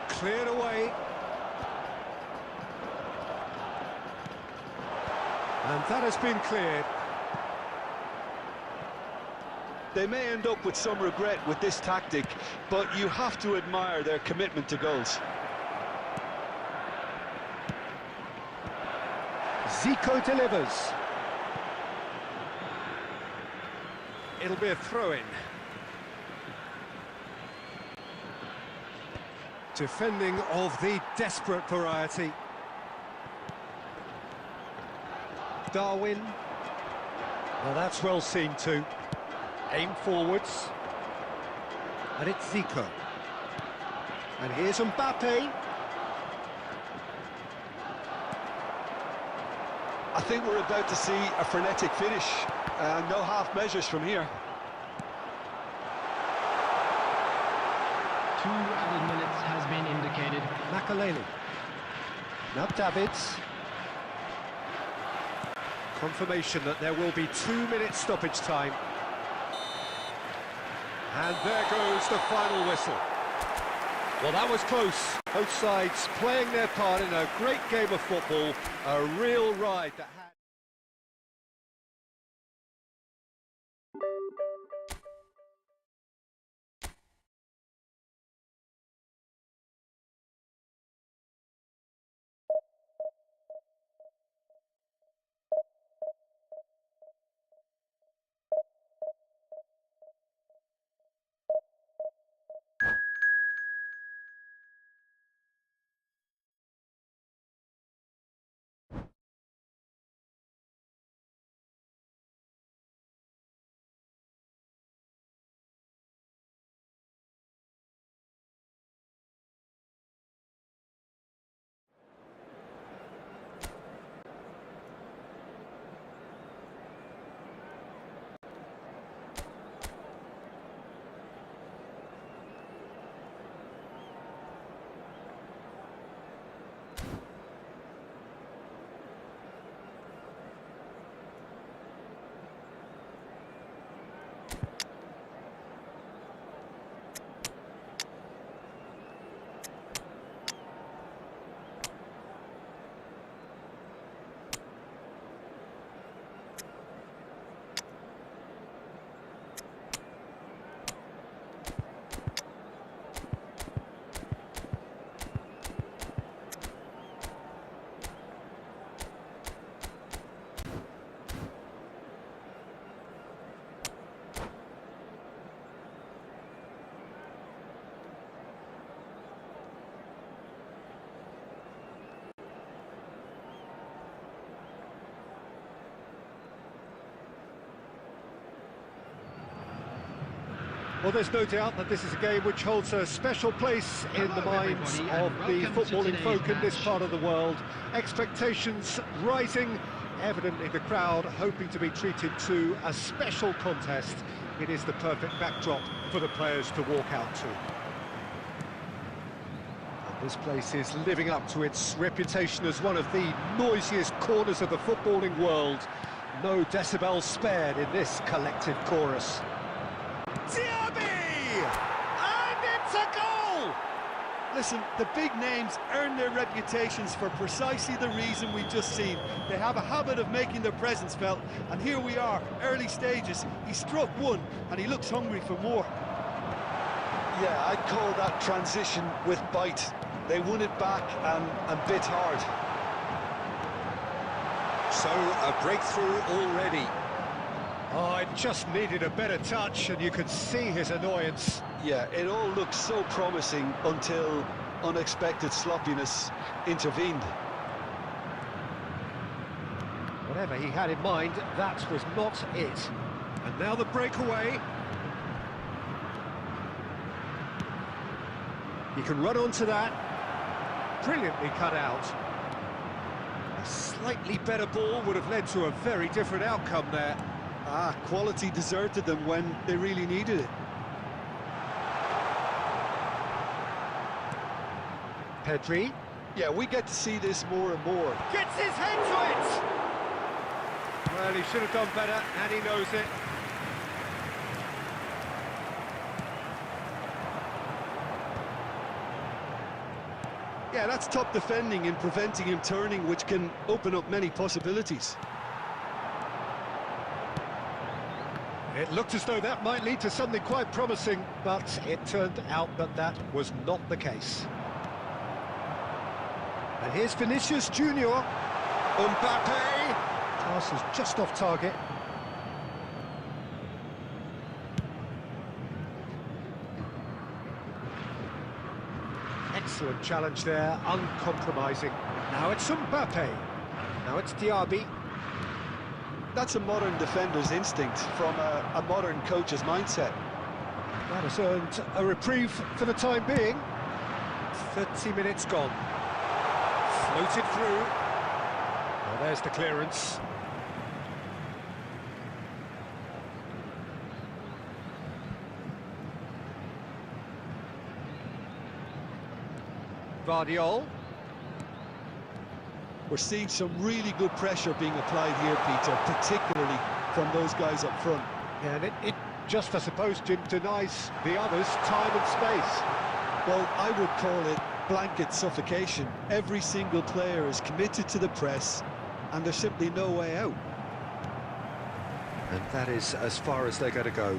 Speaker 1: Cleared away. And that has been cleared.
Speaker 2: They may end up with some regret with this tactic, but you have to admire their commitment to goals.
Speaker 1: Zico delivers. It'll be a throw-in. Defending of the desperate variety. Darwin. Well, that's well seen too. Aim forwards. And it's Zico. And here's Mbappe.
Speaker 2: I think we're about to see a frenetic finish. No half measures from here.
Speaker 3: 2 added minutes has been indicated.
Speaker 1: Makaleli. Now Davids. Confirmation that there will be 2 minutes stoppage time. And there goes the final whistle. Well, that was close. Both sides playing their part in a great game of football. A real ride that had... Well, there's no doubt that this is a game which holds a special place in the minds of the footballing folk in this part of the world. Expectations rising, evidently the crowd hoping to be treated to a special contest. It is the perfect backdrop for the players to walk out to. And this place is living up to its reputation as one of the noisiest corners of the footballing world. No decibels spared in this collective chorus.
Speaker 2: And it's a goal! Listen, the big names earn their reputations for precisely the reason we've just seen. They have a habit of making their presence felt, and here we are, early stages. He struck one, and he looks hungry for more.
Speaker 4: Yeah, I'd call that transition with bite. They won it back and bit hard.
Speaker 1: So, a breakthrough already. Oh, it just needed a better touch, and you could see his annoyance.
Speaker 4: Yeah, it all looked so promising until unexpected sloppiness intervened.
Speaker 1: Whatever he had in mind, that was not it. And now the breakaway. He can run onto that. Brilliantly cut out. A slightly better ball would have led to a very different outcome there.
Speaker 2: Quality deserted them when they really needed it.
Speaker 1: Pedri.
Speaker 4: Yeah, we get to see this more and more.
Speaker 1: Gets his head to it! Well, he should have done better, and he knows it.
Speaker 2: Yeah, that's top defending and preventing him turning, which can open up many possibilities.
Speaker 1: It looked as though that might lead to something quite promising, but it turned out that that was not the case. And here's Vinicius Junior. Mbappe! Pass is just off target. Excellent challenge there, uncompromising. Now it's Mbappe. Now it's Diaby.
Speaker 4: That's a modern defender's instinct from a modern coach's mindset.
Speaker 1: That has earned a reprieve for the time being. 30 minutes gone. Floated through. Well, there's the clearance. Vardiol.
Speaker 2: We're seeing some really good pressure being applied here, Peter, particularly from those guys up front.
Speaker 1: Yeah, and it just, I suppose, Jim, denies the others time and space.
Speaker 2: Well, I would call it blanket suffocation. Every single player is committed to the press, and there's simply no way out.
Speaker 1: And that is as far as they're going to go.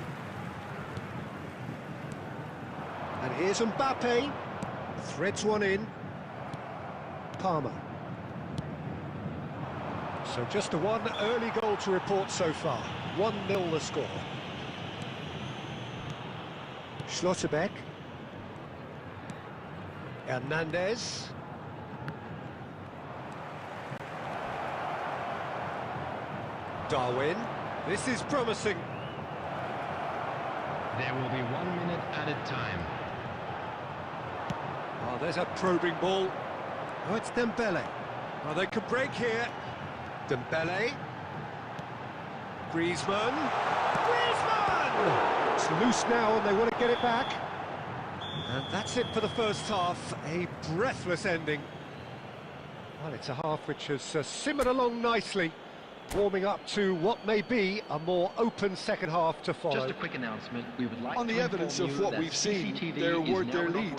Speaker 1: And here's Mbappe. Threads one in. Palmer. So just the one early goal to report so far. 1-0 the score. Schlotterbeck. Hernandez. Darwin. This is promising.
Speaker 3: There will be 1 minute added time.
Speaker 1: Oh, there's a probing ball. Oh, it's Dembele. Oh, they could break here. Dembele. Griezmann. Griezmann! It's loose now and they want to get it back. And that's it for the first half. A breathless ending. Well, it's a half which has simmered along nicely, warming up to what may be a more open second half to follow.
Speaker 3: Just a quick announcement. We would like
Speaker 4: On the evidence of what we've seen, they're worth their lead.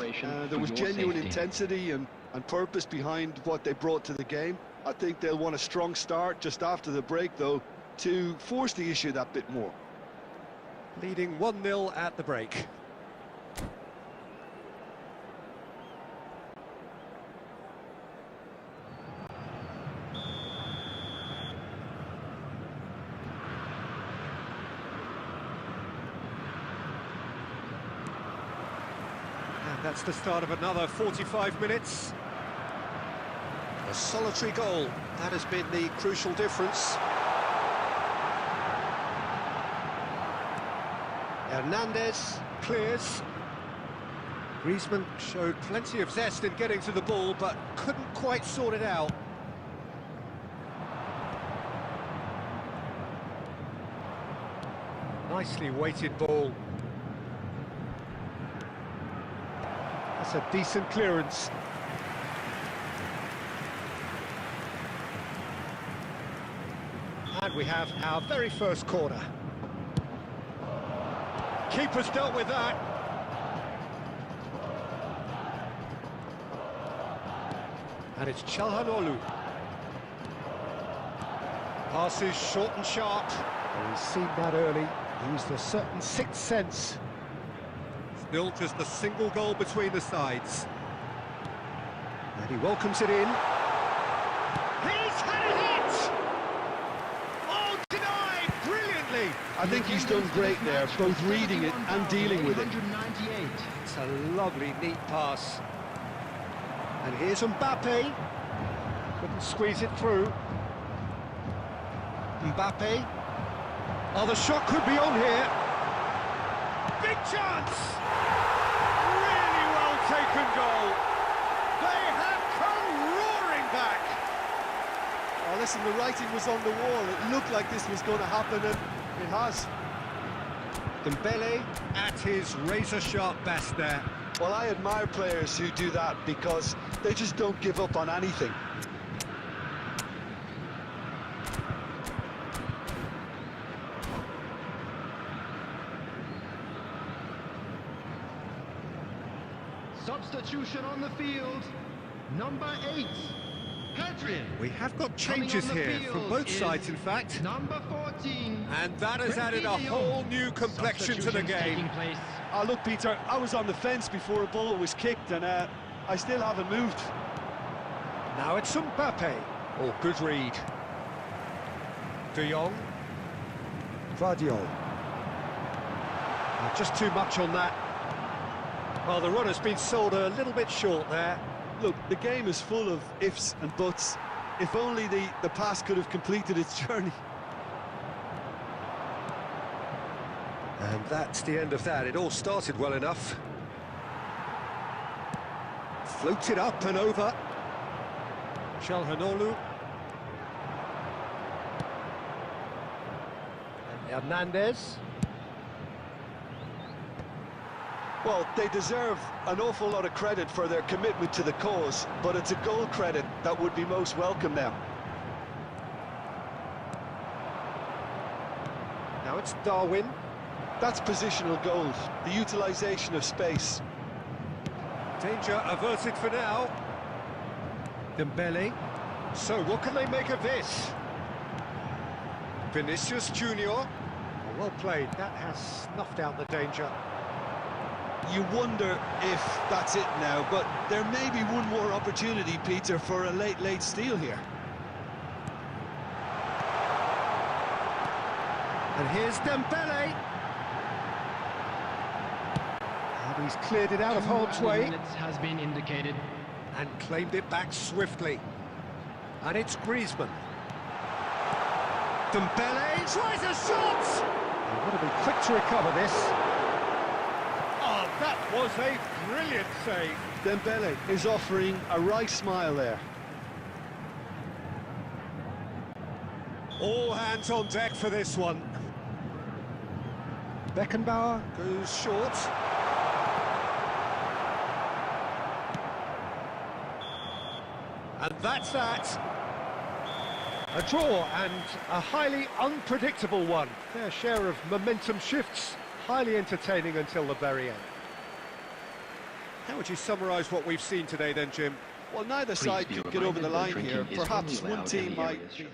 Speaker 4: There was genuine intensity and purpose behind what they brought to the game. I think they'll want a strong start just after the break, though, to force the issue that bit more.
Speaker 1: Leading 1-0 at the break. And that's the start of another 45 minutes. A solitary goal, that has been the crucial difference. Hernandez clears. Griezmann showed plenty of zest in getting to the ball, but couldn't quite sort it out. Nicely weighted ball. That's a decent clearance. And we have our very first corner. Keeper's dealt with that. And it's Çalhanoğlu. Passes short and sharp. Well, he's seen that early. Used a certain sixth sense. Still just a single goal between the sides. And he welcomes it in. He's had a hit! Oh, denied brilliantly!
Speaker 4: I think he's done great there, both reading it and dealing with it.
Speaker 1: It's a lovely, neat pass. And here's Mbappe. Couldn't squeeze it through. Mbappe. Oh, the shot could be on here. Big chance! Really well taken goal. They have come roaring back.
Speaker 2: Oh, listen, the writing was on the wall. It looked like this was going to happen, and it has.
Speaker 1: Dembele at his razor-sharp best there.
Speaker 4: Well, I admire players who do that because they just don't give up on anything.
Speaker 3: Substitution on the field, number 8, Hadrian.
Speaker 1: We have got changes here from both sides, in fact.
Speaker 3: Number 14.
Speaker 1: And that has added a whole new complexion to the game.
Speaker 2: Oh, look, Peter, I was on the fence before a ball was kicked, and I still haven't moved.
Speaker 1: Now it's Mbappe. Oh, good read. De Jong. Guardiola. Just too much on that. Well, the runner's been sold a little bit short there.
Speaker 2: Look, the game is full of ifs and buts. If only the pass could have completed its journey.
Speaker 1: And that's the end of that. It all started well enough. Floated up and over. Çalhanoğlu. And Hernandez.
Speaker 4: Well, they deserve an awful lot of credit for their commitment to the cause, but it's a goal credit that would be most welcome now.
Speaker 1: Now it's Darwin.
Speaker 4: That's positional goals, the utilisation of space.
Speaker 1: Danger averted for now. Dembele. So what can they make of this? Vinicius Junior. Oh, well played. That has snuffed out the danger.
Speaker 2: You wonder if that's it now, but there may be one more opportunity, Peter, for a late steal here.
Speaker 1: And here's Dembele. And he's cleared it out of harm's way.
Speaker 3: Has been indicated.
Speaker 1: And claimed it back swiftly. And it's Griezmann. Dembele tries a shot! They've got to be quick to recover this. Oh, that was a brilliant save.
Speaker 4: Dembele is offering a right smile there.
Speaker 1: All hands on deck for this one. Beckenbauer goes short. And that's that. A draw and a highly unpredictable one. Fair share of momentum shifts. Highly entertaining until the very end. How would you summarise what we've seen today then, Jim?
Speaker 2: Well, neither side could get over the line here. Perhaps one team might be...